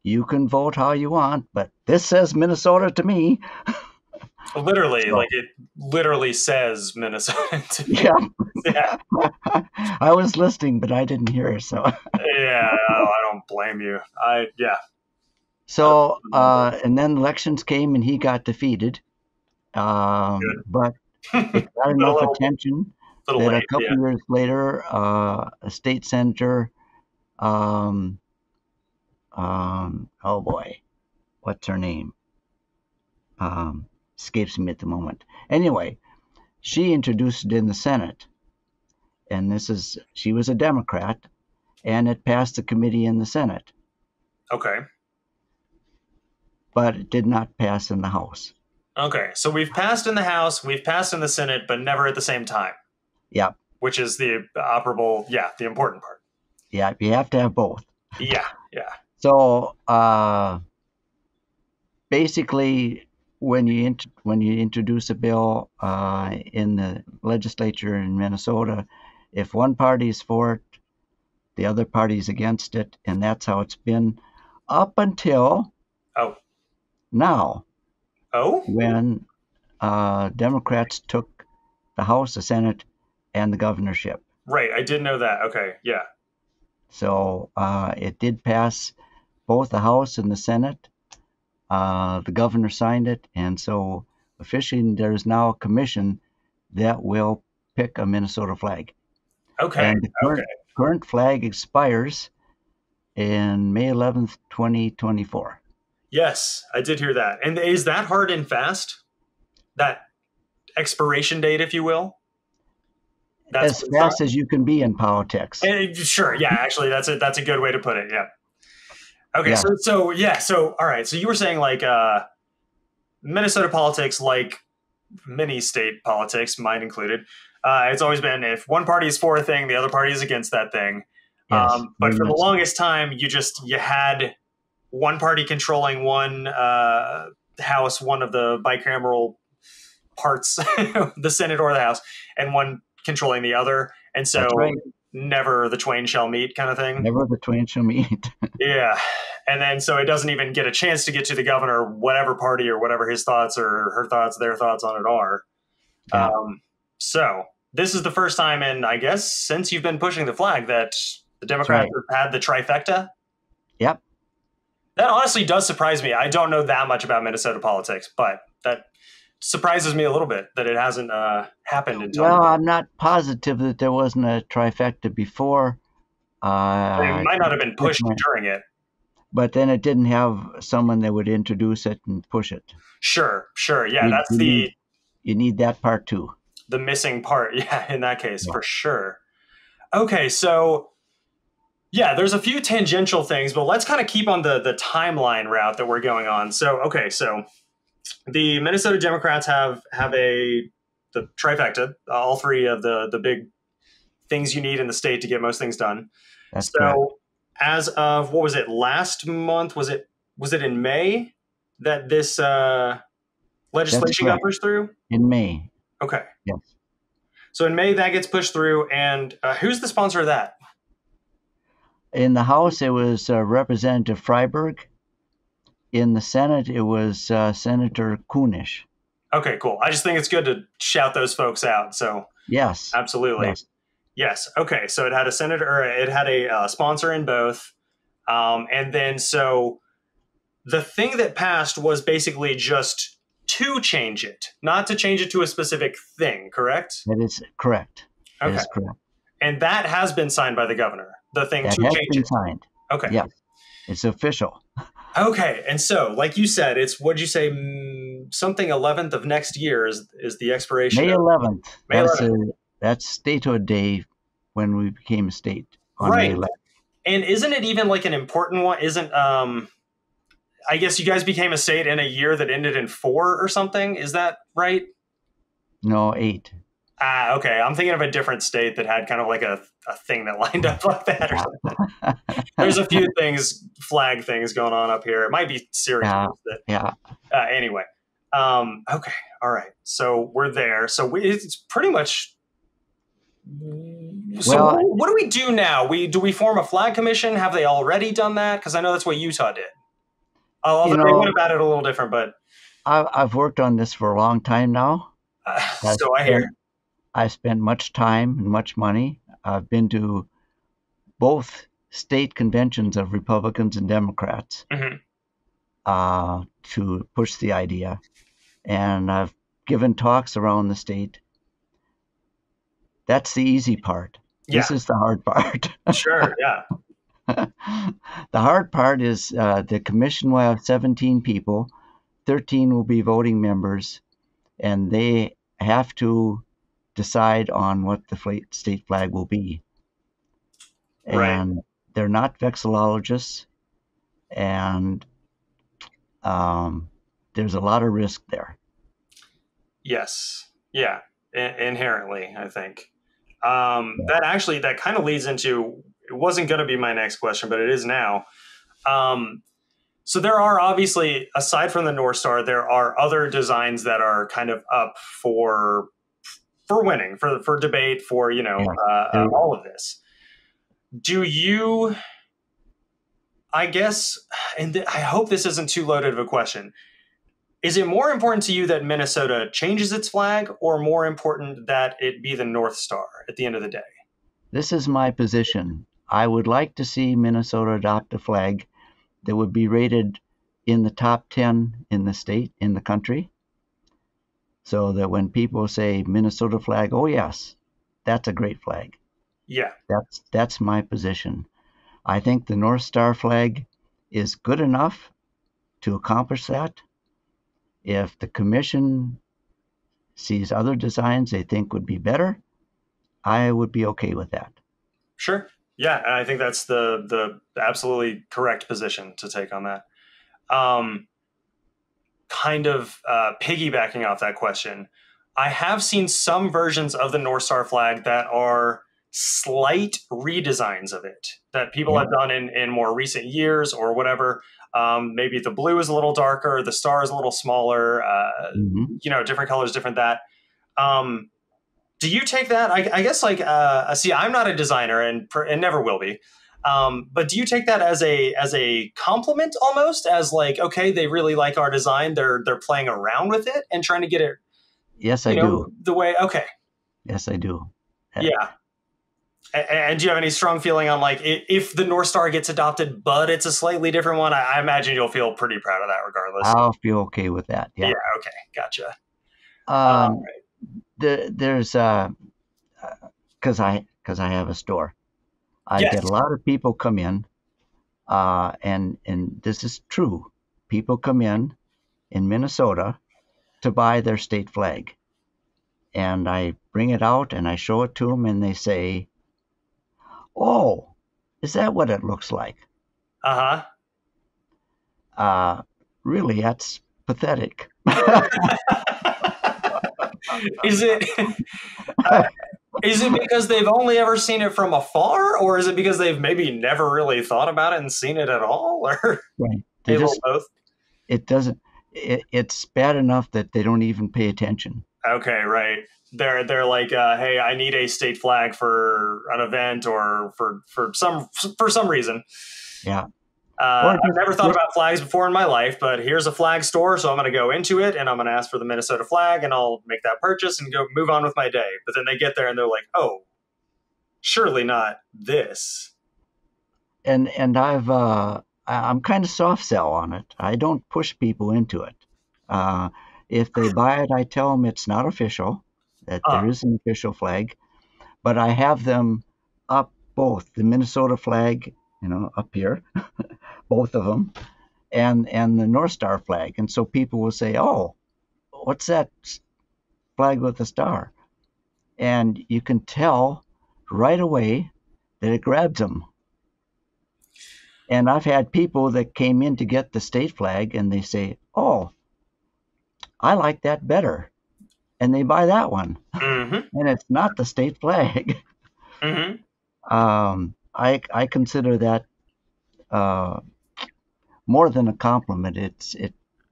you can vote how you want, but this says Minnesota to me." literally, So, like it literally says Minnesota. yeah. Yeah. I was listening, but I didn't hear her. So, Yeah, I don't blame you. so and then elections came and he got defeated. Good. But it got But a enough attention little that a late. couple Yeah. years later, a state senator, oh boy, what's her name? Escapes me at the moment. Anyway, she introduced it in the Senate, and she was a Democrat, and it passed the committee in the Senate, Okay. but it did not pass in the House. Okay. So we've passed in the House, we've passed in the Senate, but never at the same time, Yep, which is the operable, the important part. yeah, you have to have both. Yeah. Yeah. So basically, when you introduce a bill in the legislature in Minnesota, if one party is for it, the other party is against it, and that's how it's been up until Oh. now, Oh? when Democrats took the House, the Senate, and the governorship. Right. I did know that. Okay. Yeah. So it did pass both the House and the Senate. The governor signed it, and so officially there's now a commission that will pick a Minnesota flag. Okay. And the current flag expires in May 11th, 2024. Yes, I did hear that. And is that hard and fast? That expiration date, if you will? As fast as you can be in politics. Sure. Yeah, actually, that's a good way to put it. Yeah. Okay. Yeah. So all right. So you were saying like Minnesota politics, like many state politics, mine included, it's always been if one party is for a thing, the other party is against that thing. Yes, But for the longest time, you had one party controlling one house, one of the bicameral parts, the Senate or the House, and one controlling the other. And so right. Never the twain shall meet kind of thing. Never the twain shall meet. Yeah. And then so it doesn't even get a chance to get to the governor, whatever party or whatever his thoughts or her thoughts, their thoughts on it are. Yeah. So this is the first time in, I guess, since you've been pushing the flag that the Democrats have had the trifecta. Yep. That honestly does surprise me. I don't know that much about Minnesota politics, but that surprises me a little bit that it hasn't happened until. Well, I'm not positive that there wasn't a trifecta before. It might not have been pushed during it. But then it didn't have someone that would introduce it and push it. Sure. Yeah, you need that part too. The missing part. Yeah, in that case, for sure. Okay, so yeah, there's a few tangential things, but let's kind of keep on the timeline route that we're going on. So, okay, so the Minnesota Democrats have the trifecta, all three of the big things you need in the state to get most things done. That's correct. As of, what was it, last month? Was it in May that this legislation got pushed through? In May. Okay. Yes. So in May that gets pushed through, and who's the sponsor of that? In the House, it was Representative Freiberg. In the Senate, it was Senator Kunish. Okay, cool. I just think it's good to shout those folks out. So Yes. absolutely. Yes. Yes. Okay. So it had a senator, or it had a sponsor in both. And then so the thing that passed was basically just to change it, not to change it to a specific thing, correct? That is correct. Okay. That is correct. And that has been signed by the governor, the thing That to has change been it. signed. Okay. Yes. It's official. Okay. And so, like you said, it's, what'd you say, something 11th of next year is the expiration. May 11th. May 11th. That's statehood day when we became a state on Right. May 11th. And isn't it even like an important one? Isn't, I guess you guys became a state in a year that ended in 4 or something. Is that right? No, 8. Ah, okay. I'm thinking of a different state that had kind of like a thing that lined up like that or something. There's a few things, flag things going on up here. It might be Syracuse. Yeah. Anyway. Okay. All right. So we're there. So it's pretty much. So Well, what do we do now? Do we form a flag commission? Have they already done that? Because I know that's what Utah did. Although they went about it a little different, but I've worked on this for a long time now. So I hear. I've spent much time and much money. I've been to both state conventions of Republicans and Democrats to push the idea. And I've given talks around the state. That's the easy part. Yeah. This is the hard part. Sure, yeah. The hard part is the commission will have 17 people. 13 will be voting members, and they have to decide on what the state flag will be. Right. And they're not vexillologists, and there's a lot of risk there. Yes. Yeah. Inherently, I think. That kind of leads into, it wasn't going to be my next question, but it is now. So there are obviously, aside from the North Star, there are other designs that are kind of up for winning, for debate, for, all of this. Do you, I guess, and I hope this isn't too loaded of a question, is it more important to you that Minnesota changes its flag, or more important that it be the North Star at the end of the day? This is my position. I would like to see Minnesota adopt a flag that would be rated in the top 10 in the state, in the country, so that when people say Minnesota flag, oh yes, that's a great flag. Yeah. That's my position. I think the North Star flag is good enough to accomplish that. If the commission sees other designs they think would be better, I would be okay with that. Sure. Yeah, and I think that's the absolutely correct position to take on that. Kind of piggybacking off that question, I have seen some versions of the North Star flag that are slight redesigns of it that people have done in more recent years or whatever. Maybe the blue is a little darker, the star is a little smaller, different colors, different that. Do you take that? I guess see, I'm not a designer and never will be. But do you take that as a compliment almost, as like, okay, they really like our design. They're playing around with it and trying to get it. Yes, I do. The way. Okay. Yes, I do. Yeah. And do you have any strong feeling on like if the North Star gets adopted, but it's a slightly different one? I imagine you'll feel pretty proud of that regardless. I'll feel okay with that. Yeah. Yeah. Okay. Gotcha. There's because I have a store. I get a lot of people come in, and this is true. People come in Minnesota to buy their state flag, and I bring it out and I show it to them, and they say, "Oh, is that what it looks like?" Really, that's pathetic. Is it? Is it because they've only ever seen it from afar, or is it because they've maybe never really thought about it and seen it at all, or right. both? It doesn't. It's bad enough that they don't even pay attention. Okay, right. They're like, hey, I need a state flag for an event or for some reason. Yeah. Or I've never thought just about flags before in my life, but here's a flag store, so I'm going to go into it and I'm going to ask for the Minnesota flag, and I'll make that purchase and go move on with my day. But then they get there and they're like, oh, surely not this. and I'm kind of soft sell on it. I don't push people into it. If they buy it, I tell them it's not official, that there is an official flag, but I have them up both the Minnesota flag, up here, both of them, and the North Star flag. And so people will say, "Oh, what's that flag with the star?" And you can tell right away that it grabs them. And I've had people that came in to get the state flag and they say, "Oh, I like that better." And they buy that one. Mm-hmm. And it's not the state flag. Mm-hmm. I consider that more than a compliment. It's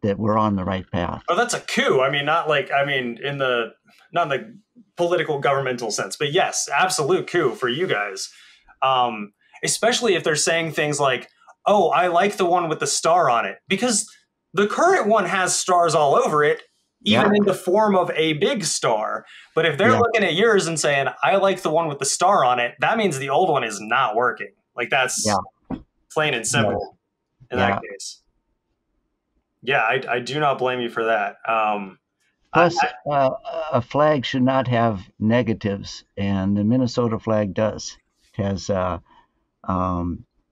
that we're on the right path. Oh, that's a coup. I mean, not in the political governmental sense, but yes, absolute coup for you guys. Especially if they're saying things like, "Oh, I like the one with the star on it," because the current one has stars all over it, even in the form of a big star. But if they're looking at yours and saying, "I like the one with the star on it," that means the old one is not working. Like that's plain and simple in that case. Yeah, I do not blame you for that. Plus, a flag should not have negatives, and the Minnesota flag does. It has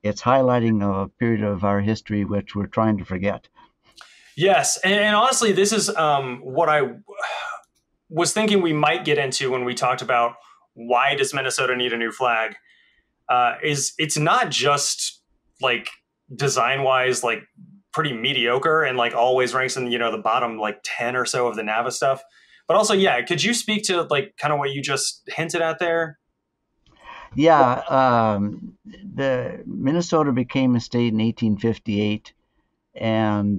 it's highlighting a period of our history which we're trying to forget. Yes, and honestly, this is what I was thinking we might get into when we talked about why does Minnesota need a new flag. Is it's not just like design wise, like pretty mediocre and like always ranks in the bottom like 10 or so of the NAVA stuff, but also could you speak to like kind of what you just hinted at there? The Minnesota became a state in 1858, and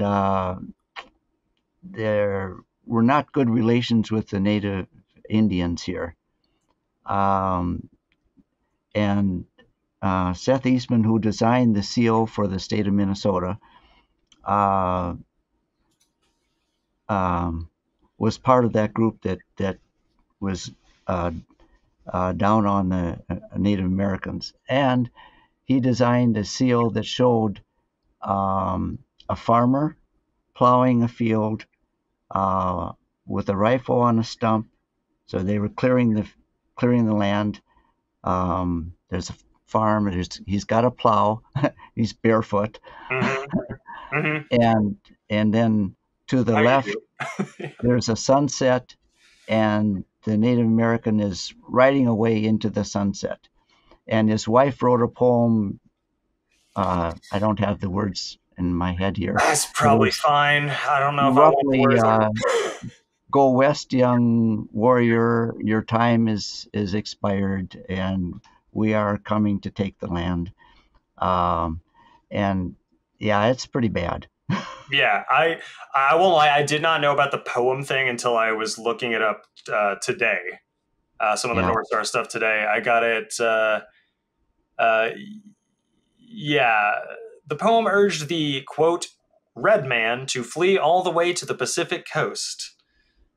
there were not good relations with the native Indians here. And Seth Eastman, who designed the seal for the state of Minnesota, was part of that group that was down on the Native Americans. And he designed a seal that showed a farmer plowing a field with a rifle on a stump. So they were clearing the land. There's a farm. He's got a plow. He's barefoot. Mm-hmm. Mm-hmm. And then to the left, there's a sunset, and the Native American is riding away into the sunset. And his wife wrote a poem. I don't have the words in my head here. That's probably fine. I don't know if roughly, I want the words. Go west, young warrior. Your time is expired, and we are coming to take the land. And it's pretty bad. Yeah, I won't lie. I did not know about the poem thing until I was looking it up today. Some of the North Star stuff today. I got it. The poem urged the, quote, red man to flee all the way to the Pacific coast,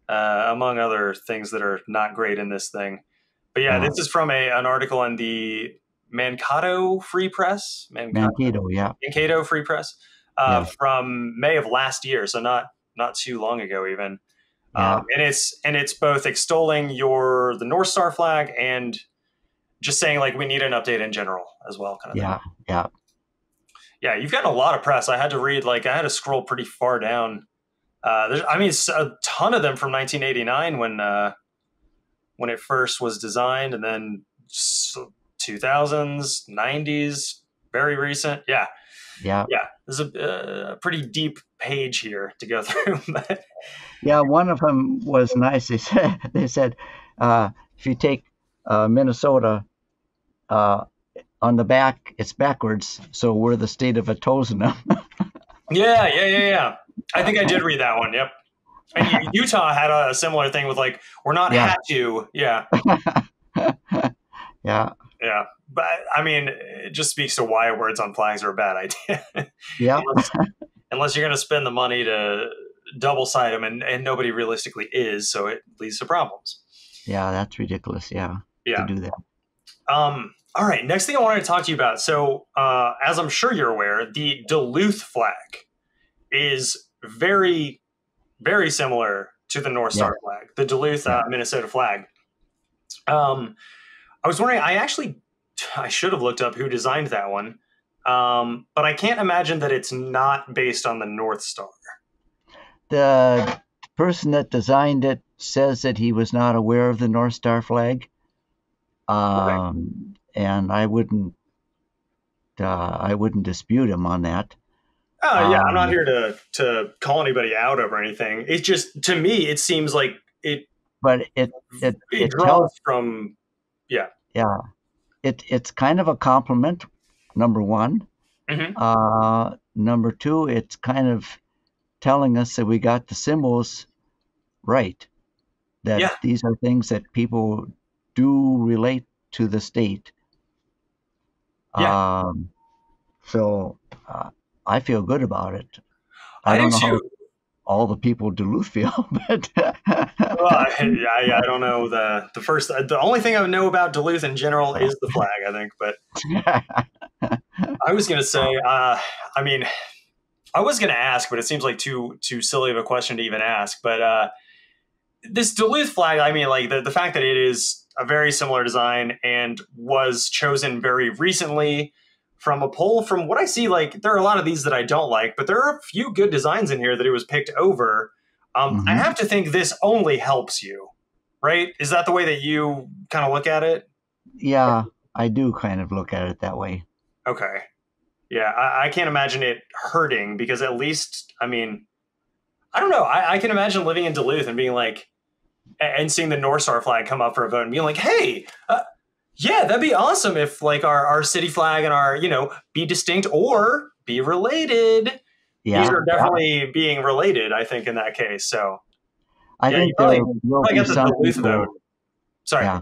among other things that are not great in this thing. But this is from an article in the Mankato Free Press. Mankato Free Press. From May of last year, so not too long ago even. And it's both extolling the North Star flag and just saying like we need an update in general as well, kind of thing. Yeah, you've gotten a lot of press. I had to scroll pretty far down. There's a ton of them from 1989 when it first was designed, and then 2000s, 90s, very recent. Yeah. There's a pretty deep page here to go through. But one of them was nice. They said if you take Minnesota on the back, it's backwards, so we're the state of Atozna. Yeah. I think I did read that one. Yep. And Utah had a similar thing with like, we're not Yeah. had to. Yeah. Yeah. Yeah. But I mean, it just speaks to why words on flags are a bad idea. Yep. unless you're going to spend the money to double side them, and nobody realistically is. So it leads to problems. Yeah, that's ridiculous. Yeah. To Yeah. do that. All right. Next thing I wanted to talk to you about. So, as I'm sure you're aware, the Duluth flag is very, very similar to the North Star flag, the Duluth, Minnesota flag. I was wondering, I should have looked up who designed that one. But I can't imagine that it's not based on the North Star. The person that designed it says that he was not aware of the North Star flag. And I wouldn't dispute him on that. Oh yeah, I'm not here to call anybody out over anything. It's just, to me, it seems like it. But it draws from, yeah. Yeah, it's kind of a compliment. Number one. Mm-hmm. Number two, it's kind of telling us that we got the symbols right. That these are things that people do relate to the state. Yeah. So I feel good about it. I don't do know too. how all the people in Duluth feel, but well, I don't know the only thing I know about Duluth in general is the flag, I think. But I was gonna say, I mean, I was gonna ask, but it seems like too silly of a question to even ask. But this Duluth flag, I mean, like the fact that it is a very similar design and was chosen very recently from a poll. From what I see, like there are a lot of these that I don't like, but there are a few good designs in here that it was picked over. I have to think this only helps you, right? Is that the way that you kind of look at it? Yeah, I do kind of look at it that way. Okay. Yeah, I can't imagine it hurting because at least, I mean, I don't know. I can imagine living in Duluth and being like, and seeing the North Star flag come up for a vote and being like, hey, yeah, that'd be awesome if like our city flag and our, be distinct or be related. Yeah, these are definitely being related, I think, in that case. So I think there will be some vote. Sorry. Yeah,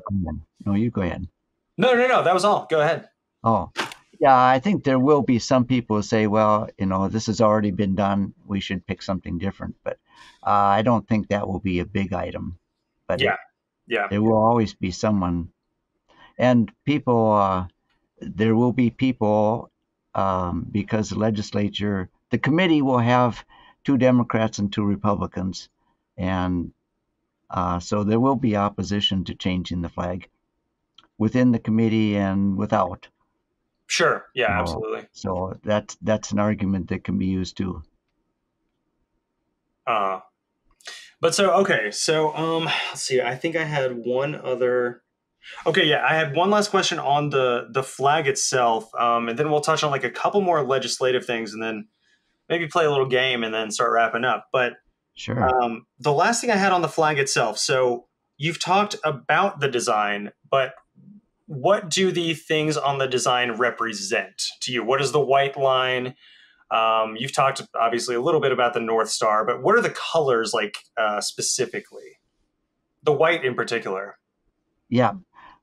no, you go ahead. No, that was all. Go ahead. Oh, yeah, I think there will be some people who say, well, this has already been done. We should pick something different. But I don't think that will be a big item. But there will always be someone. And people, there will be people, because the committee will have 2 Democrats and 2 Republicans. And so there will be opposition to changing the flag within the committee and without. Sure. Yeah, absolutely. So that's an argument that can be used too. But let's see. I think I had one other. Okay, yeah, I had one last question on the flag itself, and then we'll touch on like a couple more legislative things, and then maybe play a little game, and then start wrapping up. But sure. The last thing I had on the flag itself. So you've talked about the design, but what do the things on the design represent to you? What is the white line? You've talked obviously a little bit about the North Star, but what are the colors like specifically? The white in particular. Yeah.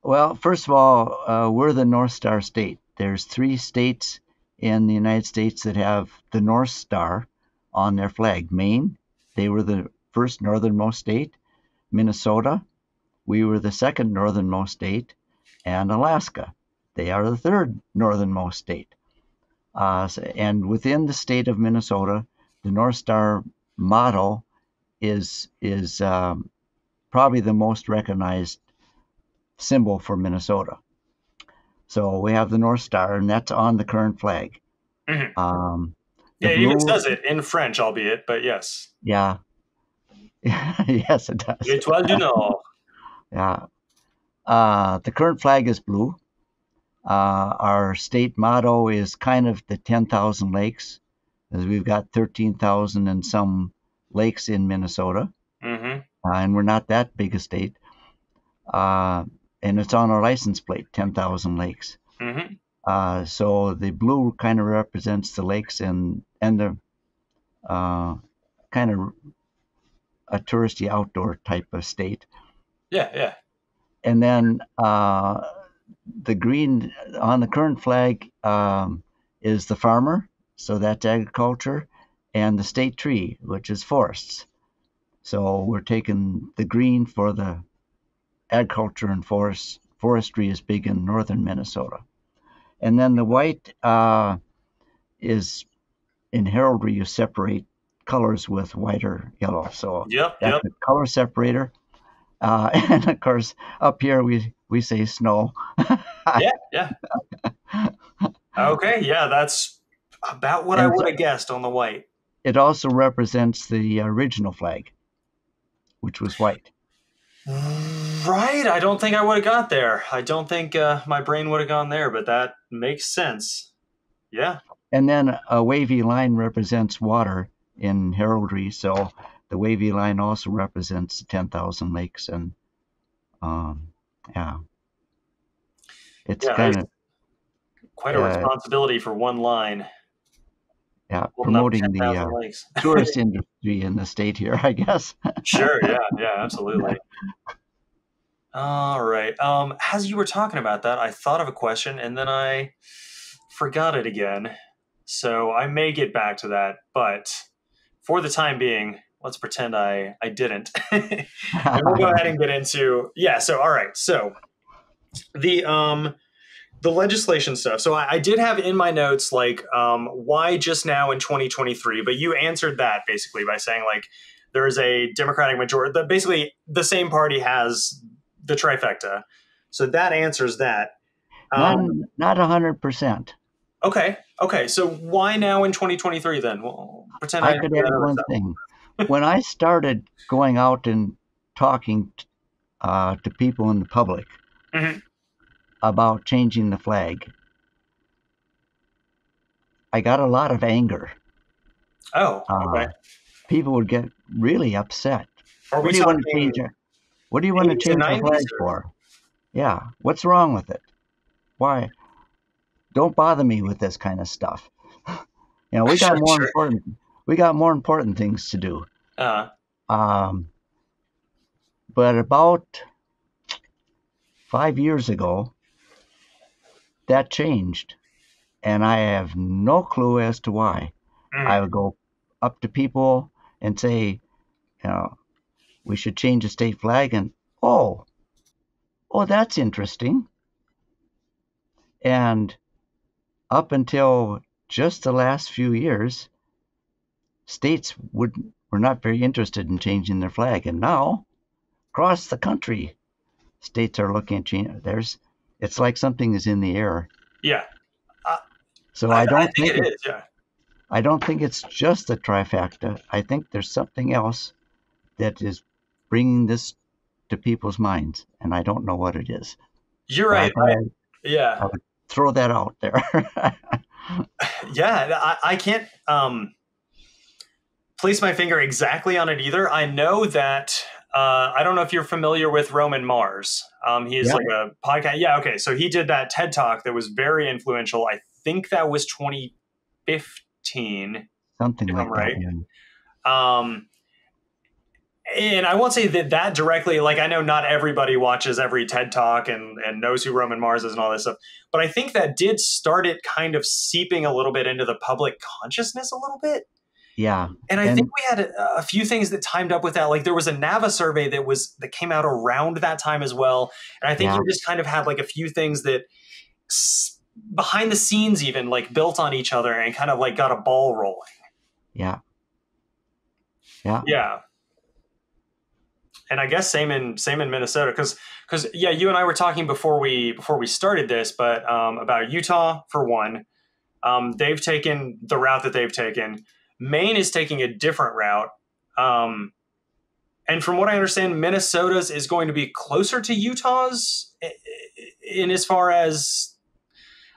Well, first of all, we're the North Star state. There's 3 states in the United States that have the North Star on their flag. Maine, they were the first northernmost state. Minnesota, we were the second northernmost state. And Alaska, they are the third northernmost state. And within the state of Minnesota, the North Star motto is probably the most recognized symbol for Minnesota. So we have the North Star, and that's on the current flag. Mm-hmm. It even says it in French, albeit, but yes. Yeah. Yes, it does. L'Étoile du Nord. Yeah. The current flag is blue. Our state motto is kind of the 10,000 lakes, as we've got 13,000 and some lakes in Minnesota. Mm-hmm. And we're not that big a state. And it's on our license plate, 10,000 lakes. Mm-hmm. So the blue kind of represents the lakes and the kind of a touristy outdoor type of state. Yeah, yeah. And then the green on the current flag is the farmer, so that's agriculture, and the state tree, which is forests. So we're taking the green for the agriculture and forests. Forestry is big in northern Minnesota. And then the white is in heraldry, you separate colors with white or yellow. So Yep, that's yep. a color separator. And of course, up here we say snow. Yeah, yeah. Okay, yeah, that's about what I And would have guessed on the white. it also represents the original flag, which was white. Right, I don't think I would have got there. I don't think my brain would have gone there, but that makes sense. Yeah. And then a wavy line represents water in heraldry. So the wavy line also represents 10,000 lakes. And yeah, it's Yeah, kind of quite a responsibility for one line. promoting the 10,000 lakes. tourist industry in the state here, I guess. Sure, yeah, yeah, absolutely. All right. As you were talking about that, I thought of a question and then I forgot it again. So I may get back to that, but for the time being, let's pretend I didn't. And we'll go ahead and get into so all right. So the legislation stuff. So I did have in my notes like why just now in 2023, but you answered that basically by saying like there is a Democratic majority. Basically, the same party has the trifecta, so that answers that. Not 100%. Okay. So why now in 2023 then? Well, pretend I could add one thing. When I started going out and talking to people in the public about changing the flag, I got a lot of anger. Oh, okay. People would get really upset. What do you want to change? What do you want to change the flag for? Yeah, what's wrong with it? Why? Don't bother me with this kind of stuff. You know, we got more important things to do. But about 5 years ago, that changed, and I have no clue as to why. I would go up to people and say, you know, we should change the state flag, and oh, that's interesting. And up until just the last few years, states were not very interested in changing their flag, and now across the country, states are looking at changing. It's like something is in the air. Yeah. So I don't think it is. Yeah. I don't think it's just the trifecta. I think there's something else that is bringing this to people's minds, and I don't know what it is. You're right. I would throw that out there. Yeah, I can't place my finger exactly on it either. I know that I don't know if you're familiar with Roman Mars. He's like a podcast. Yeah, okay. So he did that TED Talk that was very influential. I think that was 2015. Something like right. That. And I won't say that directly, like I know not everybody watches every TED Talk and knows who Roman Mars is and all this stuff, but I think that did start it kind of seeping a little bit into the public consciousness a little bit. Yeah. And I think we had a few things that timed up with that. Like there was a NAVA survey that came out around that time as well. And I think you just kind of had like a few things that behind the scenes even like built on each other and kind of like got a ball rolling. Yeah. And I guess same in Minnesota because you and I were talking before we started this, but about Utah for one, they've taken the route that they've taken. Maine is taking a different route, and from what I understand, Minnesota's is going to be closer to Utah's in as far as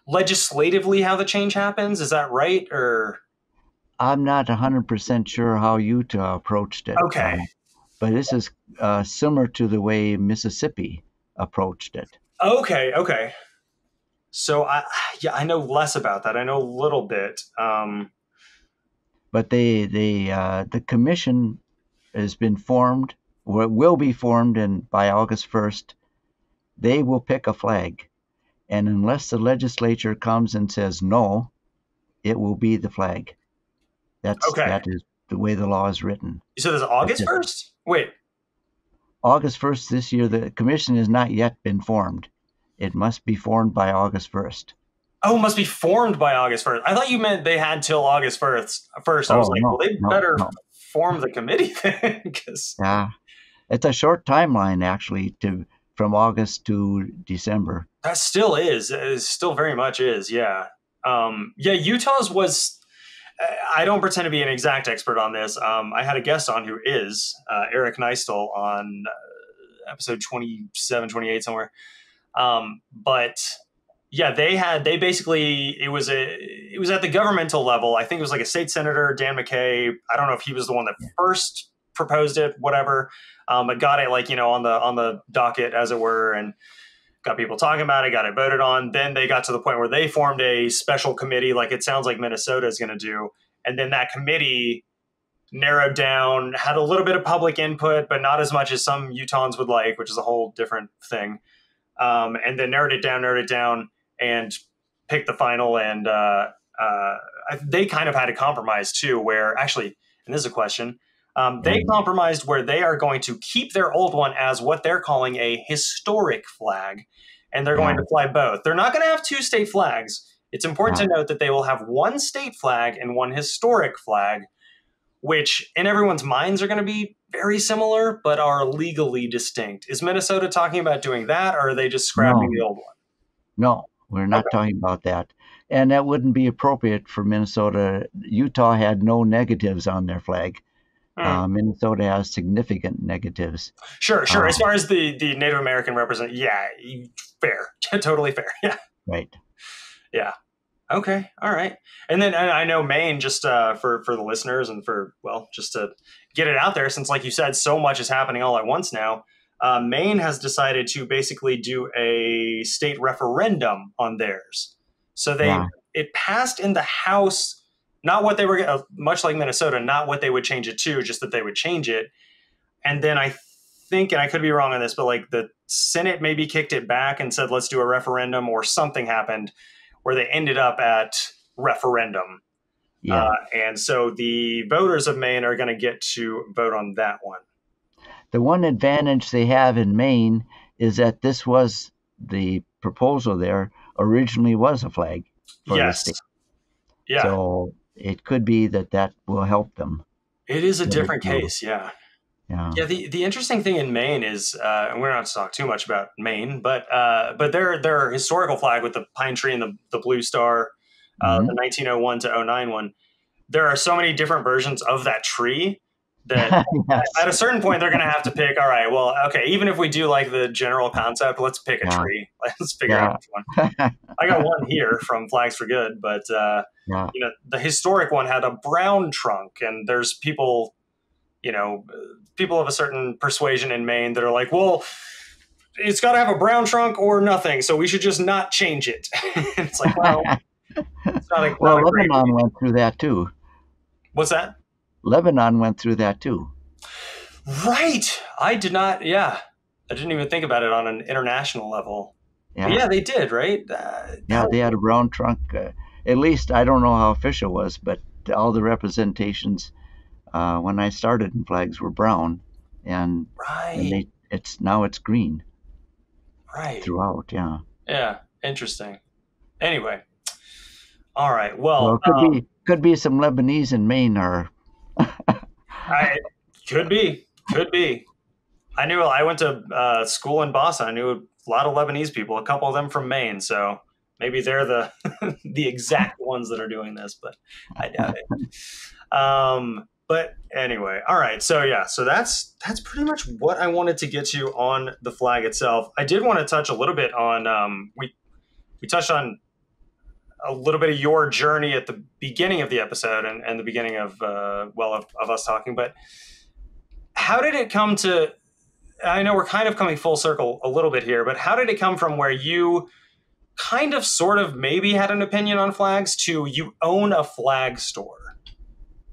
legislatively how the change happens. Is that right? Or I'm not 100% sure how Utah approached it. Okay. But this is similar to the way Mississippi approached it. Okay. So I know less about that. I know a little bit. But the commission has been formed, or will be formed, and by August 1st, they will pick a flag. And unless the legislature comes and says no, it will be the flag. Okay. That is the way the law is written. You said this August 1st? Wait. August 1st this year, the commission has not yet been formed. It must be formed by August 1st. Oh, it must be formed by August 1st. I thought you meant they had till August 1st. I was like, no, well, they no, better no. form the committee then. Yeah, it's a short timeline actually from August to December. That still is. It still very much is. Yeah. Yeah. Utah's was. I don't pretend to be an exact expert on this. I had a guest on who is Eric Neistel on episode 27, 28 somewhere. But yeah, they basically, it was at the governmental level. I think it was like a state senator, Dan McKay. I don't know if he was the one that first proposed it, whatever. But got it like, on the docket as it were, and got people talking about it, got it voted on. Then they got to the point where they formed a special committee, like it sounds like Minnesota is going to do. And then that committee narrowed down, had a little bit of public input, but not as much as some Utahns would like, which is a whole different thing. And then narrowed it down, and picked the final. And they kind of had a compromise too, where actually, and this is a question, they compromised where they are going to keep their old one as what they're calling a historic flag, and they're going to fly both. They're not going to have two state flags. It's important to note that they will have one state flag and one historic flag, which in everyone's minds are going to be very similar, but are legally distinct. Is Minnesota talking about doing that, or are they just scrapping the old one? No, we're not talking about that. And that wouldn't be appropriate for Minnesota. Utah had no negatives on their flag. Minnesota has significant negatives. Sure. As far as the Native American fair. Totally fair. Yeah. Right. Yeah. Okay. All right. And then I know Maine, just for the listeners and just to get it out there, since like you said, so much is happening all at once now. Maine has decided to basically do a state referendum on theirs. So it passed in the House. Not what they were, much like Minnesota, not what they would change it to, just that they would change it. And then I think, and I could be wrong on this, but like the Senate maybe kicked it back and said, let's do a referendum, or something happened where they ended up at referendum. Yeah. And so the voters of Maine are going to get to vote on that one. The one advantage they have in Maine is that this was the proposal there originally was a flag for the state. Yeah. So it could be that will help them. It is a different case, yeah. Yeah. The interesting thing in Maine is, and we're not to talk too much about Maine, but their historical flag with the pine tree and the blue star, the 1901 to 09 one, there are so many different versions of that tree that at a certain point they're going to have to pick, all right, well, okay, even if we do like the general concept, let's pick a tree. Let's figure out which one. I got one here from Flags for Good, but the historic one had a brown trunk, and there's people of a certain persuasion in Maine that are like, well, it's got to have a brown trunk or nothing, so we should just not change it. It's like, well, it's not a Lebanon went through that too. What's that? Lebanon went through that too. Right. I did not. Yeah. I didn't even think about it on an international level. Yeah, they did, right? They had a brown trunk. At least I don't know how official it was, but all the representations when I started in flags were brown, and it's green. Right. Throughout, yeah. Yeah. Interesting. Anyway. All right. Well, could be some Lebanese in Maine, or could be. I went to school in Boston. I knew a lot of Lebanese people, a couple of them from Maine. So maybe they're the the exact ones that are doing this, but I doubt it. But anyway, all right. So that's pretty much what I wanted to get to on the flag itself. I did want to touch a little bit on we touched on a little bit of your journey at the beginning of the episode and the beginning of us talking, but how did it come to, I know we're kind of coming full circle a little bit here, but how did it come from where you kind of sort of maybe had an opinion on flags to you own a flag store?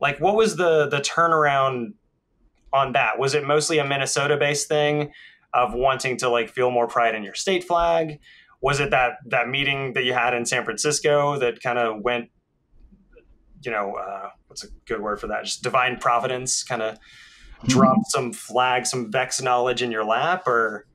Like, what was the turnaround on that? Was it mostly a Minnesota-based thing of wanting to like feel more pride in your state flag? Was it that meeting that you had in San Francisco that kind of went, what's a good word for that? Just divine providence kind of dropped some flag, some Vex knowledge in your lap? Or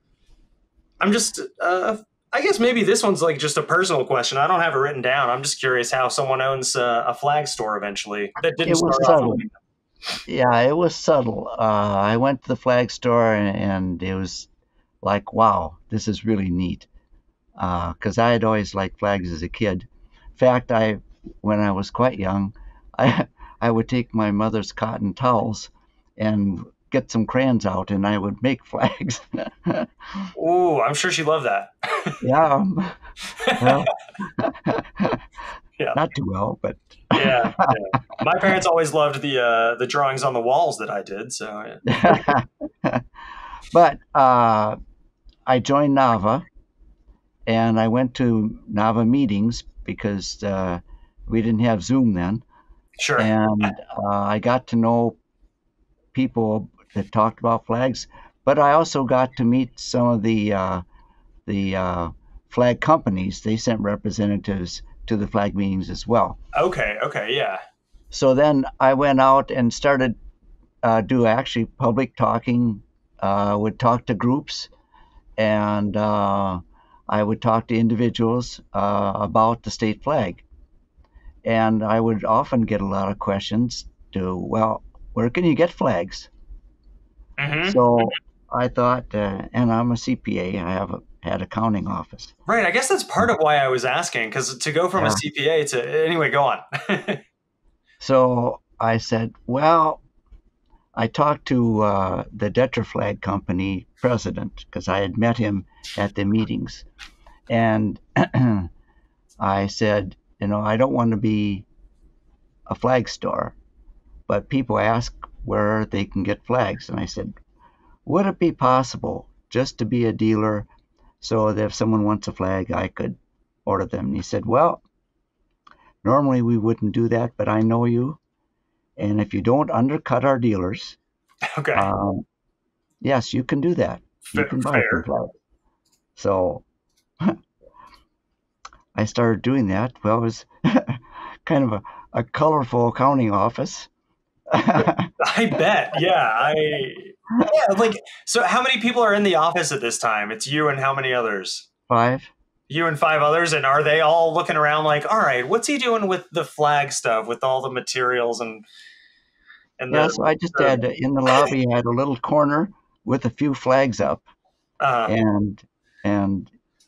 I'm just, I guess maybe this one's like just a personal question. I don't have it written down. I'm just curious how someone owns a flag store eventually that didn't It was start subtle. off. Yeah, it was subtle. I went to the flag store and it was like, wow, this is really neat. Because I had always liked flags as a kid. In fact, when I was quite young, I would take my mother's cotton towels and get some crayons out, and I would make flags. Ooh, I'm sure she loved that. Yeah, well, Yeah. not too well, but Yeah. My parents always loved the drawings on the walls that I did. So but I joined Nava, and I went to Nava meetings because we didn't have Zoom then. sure. And I got to know people that talked about flags, but I also got to meet some of the flag companies. They sent representatives to the flag meetings as well. Okay. Yeah. So then I went out and started do actually public talking. Would talk to groups, and I would talk to individuals about the state flag. And I would often get a lot of questions to, well, where can you get flags? Mm-hmm. So I thought, and I'm a CPA, I have had accounting office. Right. I guess that's part of why I was asking, because to go from a CPA to anyway, go on. So I said, well, I talked to the Detra Flag Company president because I had met him at the meetings. And I said, I don't want to be a flag store, but people ask where they can get flags. And I said, would it be possible just to be a dealer so that if someone wants a flag, I could order them? And he said, well, normally we wouldn't do that, but I know you. And if you don't undercut our dealers, Okay. yes, you can do that. You can buy some flags. So I started doing that. Well, it was kind of a colorful accounting office. I bet. Yeah. Like, so how many people are in the office at this time? It's you and how many others? 5. You and 5 others. And are they all looking around like, all right, what's he doing with the flag stuff, with all the materials and yeah, so I just had in the lobby, I had a little corner with a few flags up, and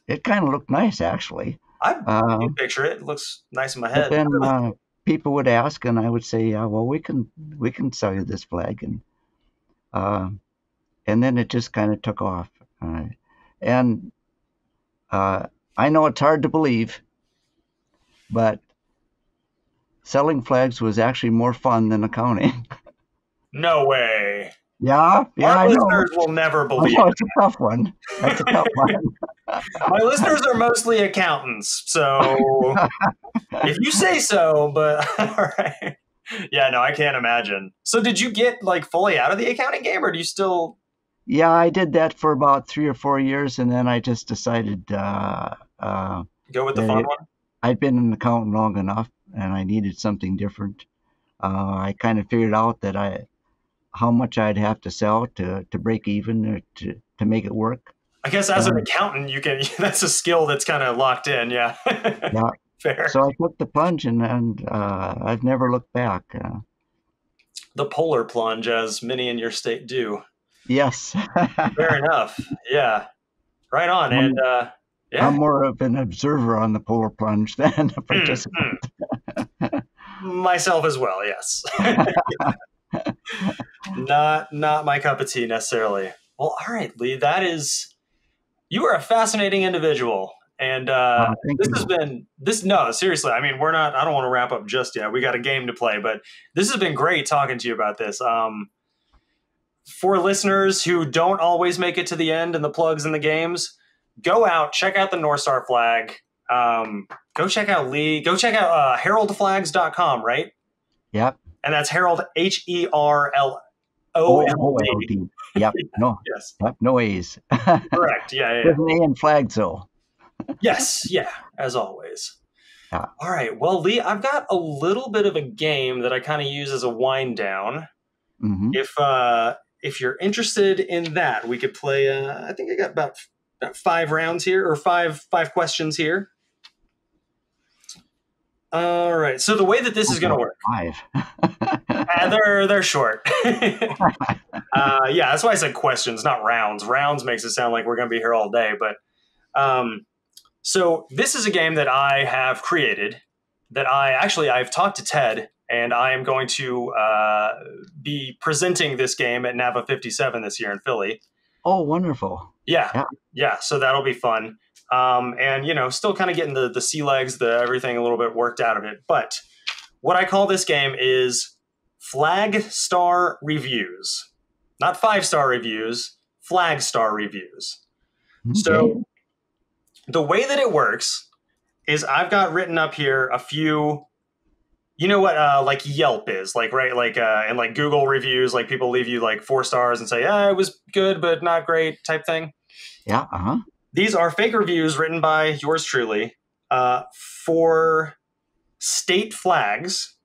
it kind of looked nice actually. I can picture it. It looks nice in my head. But then people would ask, and I would say, yeah, well, we can sell you this flag, and then it just kind of took off. And I know it's hard to believe, but selling flags was actually more fun than accounting. No way. Yeah, Our I listeners know. will never believe. It's a tough one. That's a tough one. My listeners are mostly accountants, so if you say so, but all right. Yeah, no, I can't imagine. So did you get like fully out of the accounting game, or do you still? Yeah, I did that for about 3 or 4 years, and then I just decided Go with the fun one? I'd been an accountant long enough, and I needed something different. I kind of figured out that how much I'd have to sell to break even or to make it work. I guess as an accountant, you can. That's a skill that's kind of locked in. Yeah. Yeah. Fair. So I took the plunge, and I've never looked back. The polar plunge, as many in your state do. Yes. Fair enough. Yeah. Right on. And yeah. I'm more of an observer on the polar plunge than a participant. Myself as well. Yes. Not my cup of tea necessarily. Well, all right, Lee. You are a fascinating individual. And this has been no, seriously. I mean, I don't want to wrap up just yet. We got a game to play, but this has been great talking to you about this. For listeners who don't always make it to the end and the plugs and the games, go out, check out the North Star flag. Go check out Lee. Go check out heroldflags.com, right? Yep. And that's Herold, Herold, OLD. OLD. Yep. No. Yes, Yep. No A's. There's correct. Yeah, yeah, yeah. an A in flags, though. Yes, yeah, as always. Yeah. All right. Well, Lee, I've got a little bit of a game that I kind of use as a wind down. Mm-hmm. If you're interested in that, we could play. I think I got about 5 rounds here, or five questions here. All right. So the way that this is going to work, 5. they're short. Yeah, that's why I said questions, not rounds. Rounds makes it sound like we're going to be here all day. But so this is a game that I have created. That I've talked to Ted, and I am going to be presenting this game at NAVA 57 this year in Philly. Oh, wonderful. Yeah. So that'll be fun. And, still kind of getting the sea legs, everything a little bit worked out of it. But what I call this game is Flag Star Reviews. Not 5-star reviews, Flag Star Reviews. Okay. So the way that it works is I've got written up here a few, you know what, like Yelp is, like, right? Like, and like Google reviews, like people leave you like 4 stars and say, it was good, but not great type thing. Yeah. Uh-huh. These are fake reviews written by yours truly for state flags,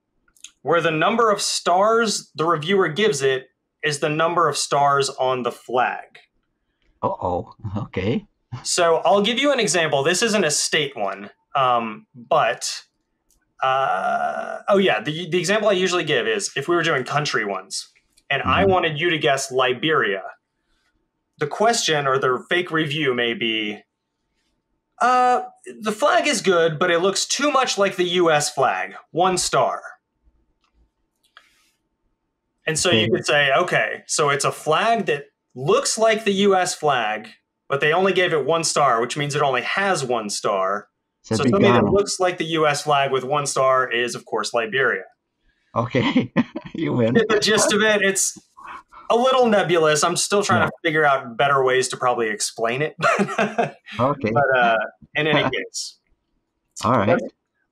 where the number of stars the reviewer gives it is the number of stars on the flag. Uh-oh. Okay. So I'll give you an example. This isn't a state one, but the example I usually give is if we were doing country ones, and I wanted you to guess Liberia. The question or the fake review may be, the flag is good, but it looks too much like the U.S. flag. 1 star. And so you could say, okay, so it's a flag that looks like the U.S. flag, but they only gave it 1 star, which means it only has 1 star. So something that looks like the U.S. flag with 1 star is, of course, Liberia. Okay, you win. The gist of it, it's a little nebulous. I'm still trying to figure out better ways to probably explain it. Okay. But in any case. All right.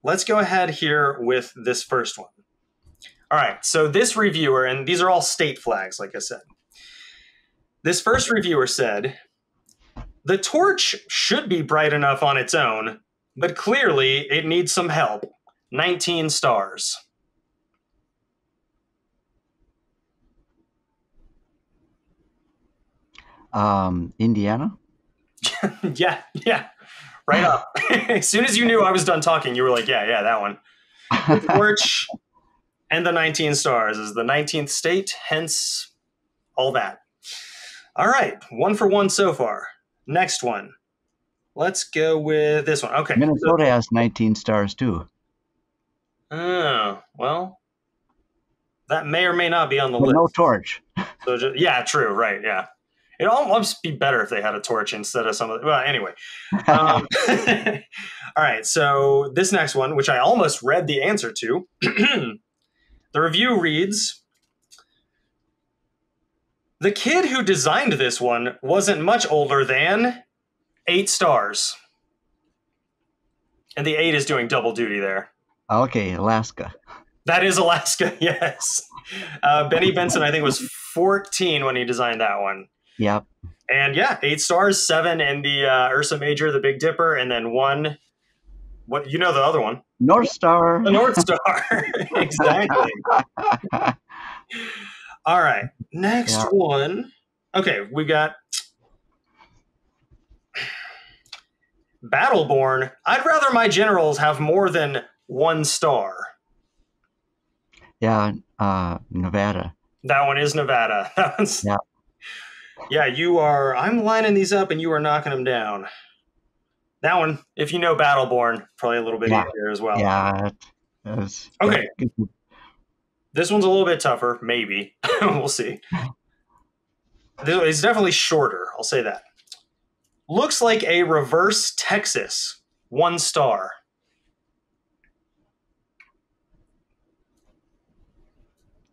Let's go ahead here with this first one. All right, so this reviewer, and these are all state flags, like I said. This first reviewer said, the torch should be bright enough on its own, but clearly it needs some help. 19 stars. Indiana? Yeah. Right up. As soon as you knew I was done talking, you were like, yeah, that one. The torch and the 19 stars is the 19th state, hence all that. All right, 1 for 1 so far. Next one. Let's go with this one. Okay. Minnesota has 19 stars too. Oh, well, that may or may not be on the list. No torch. So true, right, yeah. It'd almost be better if they had a torch instead of some of the... Well, anyway. All right, so this next one, which I almost read the answer to, the review reads, the kid who designed this one wasn't much older than 8 stars. And the 8 is doing double duty there. Okay, Alaska. That is Alaska, yes. Benny Benson, I think, was 14 when he designed that one. Yep. And 8 stars, 7 in the Ursa Major, the Big Dipper, and then 1, what the other one? North Star. The North Star, exactly. All right, next one. Okay, we got Battleborn. I'd rather my generals have more than 1 star. Yeah, Nevada. That one is Nevada. That one's... Yeah, you are... I'm lining these up and you are knocking them down. That one, if you know Battleborn, probably a little bit easier as well. Yeah. Okay. This one's a little bit tougher, maybe. We'll see. It's definitely shorter, I'll say that. Looks like a reverse Texas. 1 star.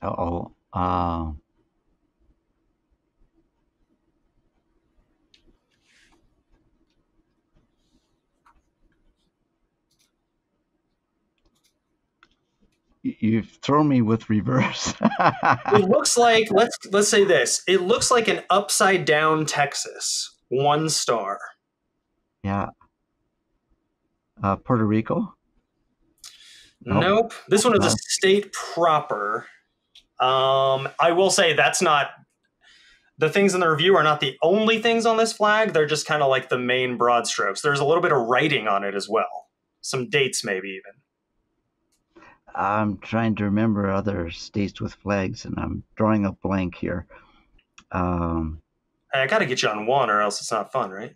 Uh-oh. You've thrown me with reverse. It looks like, let's say this. It looks like an upside down Texas. 1 star. Yeah. Puerto Rico? Nope. This one is a state proper. I will say that's not, the things in the review are not the only things on this flag. They're just kind of like the main broad strokes. There's a little bit of writing on it as well. Some dates maybe even. I'm trying to remember other states with flags, and I'm drawing a blank here. Hey, I got to get you on one or else it's not fun, right?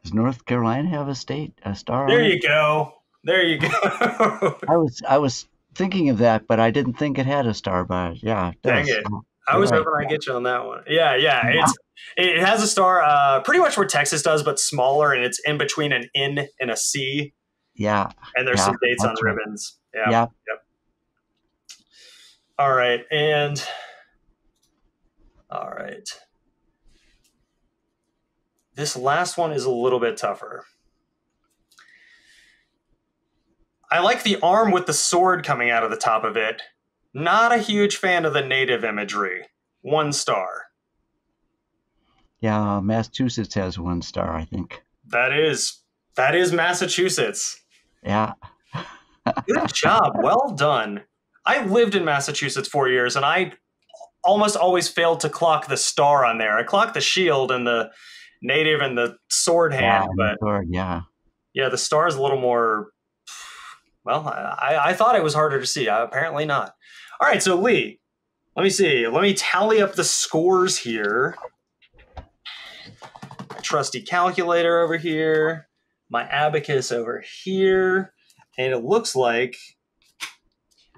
Does North Carolina have a star? There you go. There you go. I was thinking of that, but I didn't think it had a star. But yeah, it does. Dang it! I was hoping I'd get you on that one. Yeah. It has a star, pretty much where Texas does, but smaller, and it's in between an N and a C. Yeah. And there's some dates on ribbons. Yeah. Yep. All right, This last one is a little bit tougher. I like the arm with the sword coming out of the top of it. Not a huge fan of the native imagery. 1 star. Yeah, Massachusetts has 1 star, I think. That is Massachusetts. Yeah. Good job. Well done. I lived in Massachusetts 4 years, and I almost always failed to clock the star on there. I clocked the shield and the native and the sword hand, but the star is a little more. Well, I thought it was harder to see. Apparently not. All right, so Lee, let me see. Let me tally up the scores here. My trusty calculator over here. My abacus over here. And it looks like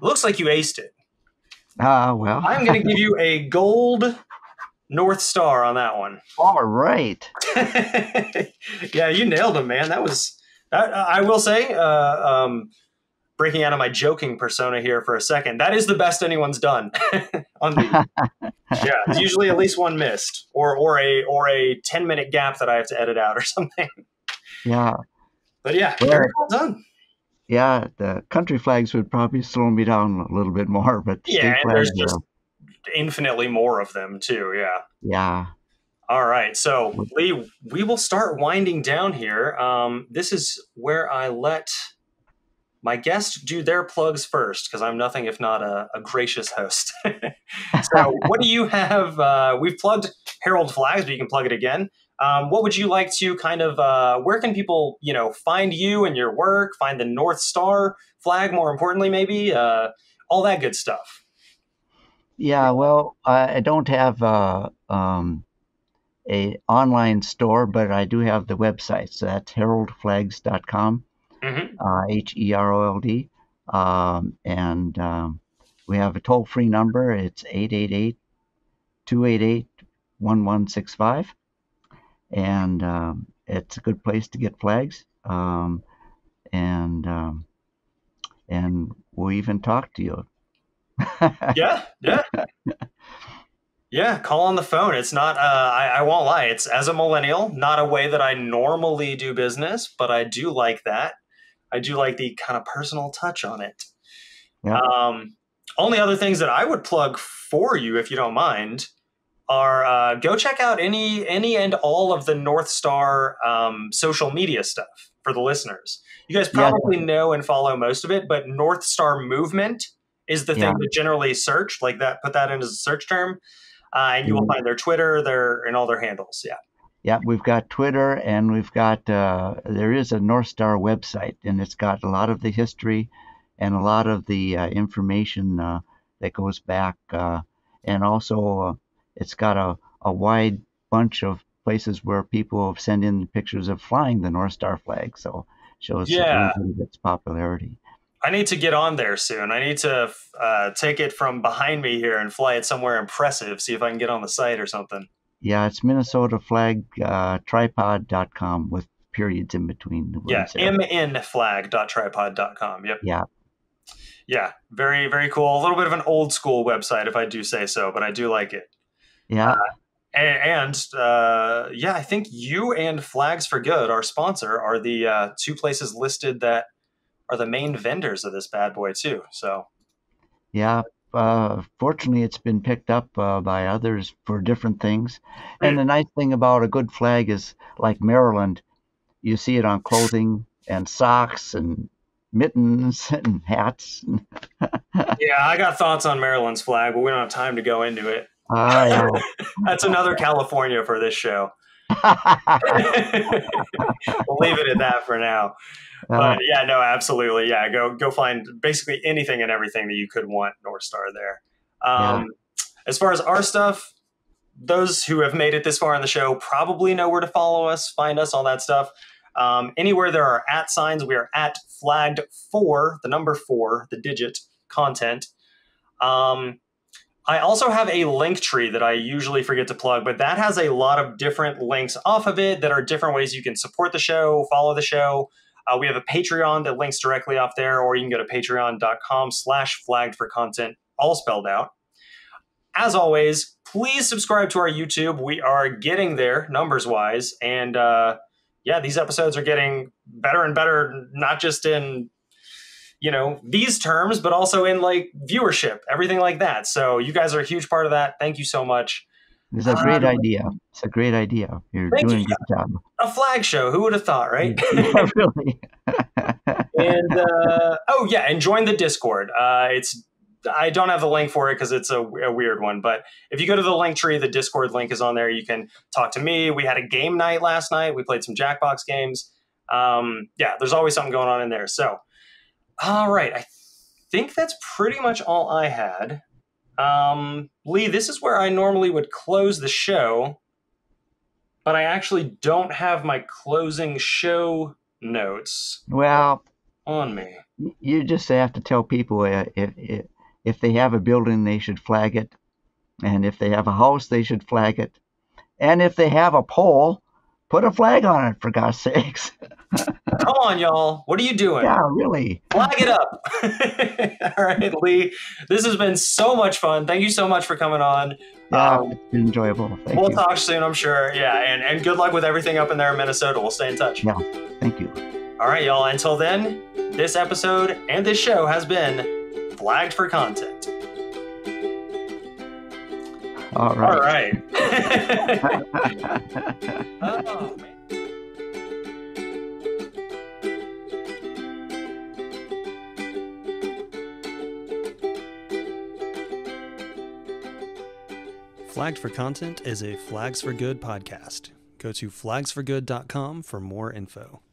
you aced it. Well. I'm going to give you a gold North Star on that one. All right. Yeah, you nailed him, man. I will say, breaking out of my joking persona here for a second, that is the best anyone's done on the. Yeah, it's usually at least one missed, or a 10-minute gap that I have to edit out or something. Yeah. But yeah, very well done. Yeah, the country flags would probably slow me down a little bit more, but yeah, and there's just infinitely more of them too. Yeah. Yeah. All right, so Lee, we will start winding down here. This is where I let my guests do their plugs first, because I'm nothing if not a gracious host. So what do you have? We've plugged Herold Flags, but you can plug it again. What would you like to kind of, where can people, find you and your work, find the North Star flag, more importantly, maybe, all that good stuff? Yeah, well, I don't have a online store, but I do have the website. So that's heroldflags.com, Herold. And we have a toll-free number. It's 888-288-1165. And it's a good place to get flags. And we'll even talk to you. Yeah, call on the phone. It's not, I won't lie, it's, as a millennial, not a way that I normally do business, but I do like that. I do like the kind of personal touch on it. Yeah. Only other things that I would plug for you, if you don't mind, are go check out any and all of the North Star social media stuff for the listeners. You guys probably know and follow most of it, but North Star Movement is the thing to generally search, like that, put that in as a search term. And you will find their Twitter, and all their handles. Yeah. Yeah, we've got Twitter, and we've got, there is a North Star website, and it's got a lot of the history and a lot of the information that goes back. And also, it's got a wide bunch of places where people have sent in pictures of flying the North Star flag. So it shows its popularity. I need to get on there soon. I need to take it from behind me here and fly it somewhere impressive, see if I can get on the site or something. Yeah, it's MinnesotaFlagTripod.com with periods in between the words. Yeah, mnflag.tripod.com. Yep. Yeah. Yeah, very, very cool. A little bit of an old school website, if I do say so, but I do like it. Yeah. I think you and Flags for Good, our sponsor, are the two places listed that are the main vendors of this bad boy too. So Yeah. Fortunately, it's been picked up by others for different things. And the nice thing about a good flag is, like Maryland, you see it on clothing and socks and mittens and hats. yeah, I got thoughts on Maryland's flag, but we don't have time to go into it. Yeah. That's another California for this show. We'll leave it at that for now. But yeah, no, absolutely. Yeah, go find basically anything and everything that you could want North Star there. As far as our stuff, those who have made it this far in the show probably know where to follow us, find us, all that stuff. Anywhere there are @ signs, we are at flagged 4, the number 4, the digit content. I also have a link tree that I usually forget to plug, but that has a lot of different links off of it that are different ways you can support the show, follow the show. We have a Patreon that links directly off there, or you can go to patreon.com/flaggedforcontent, all spelled out. As always, please subscribe to our YouTube. We are getting there numbers-wise, and these episodes are getting better and better, not just in these terms, but also in like viewership, everything like that. So you guys are a huge part of that. Thank you so much. It's a great idea. It's a great idea. You're doing a good job. A flag show. Who would have thought, right? Yeah, really. And and join the Discord. I don't have the link for it because it's a weird one. But if you go to the link tree, the Discord link is on there. You can talk to me. We had a game night last night. We played some Jackbox games. There's always something going on in there. So, all right. I think that's pretty much all I had. Lee, this is where I normally would close the show, but I actually don't have my closing show notes on me. You just have to tell people if they have a building, they should flag it. And if they have a house, they should flag it. And if they have a pole, put a flag on it, for God's sakes. Come on, y'all. What are you doing? Yeah, really. Flag it up. All right, Lee. This has been so much fun. Thank you so much for coming on. Yeah, it's been enjoyable. We'll talk soon, I'm sure. Yeah, and good luck with everything up in there in Minnesota. We'll stay in touch. Yeah, thank you. All right, y'all. Until then, this episode and this show has been Flagged for Content. All right. All right. Oh, man. Flagged for Content is a Flags for Good podcast. Go to flagsforgood.com for more info.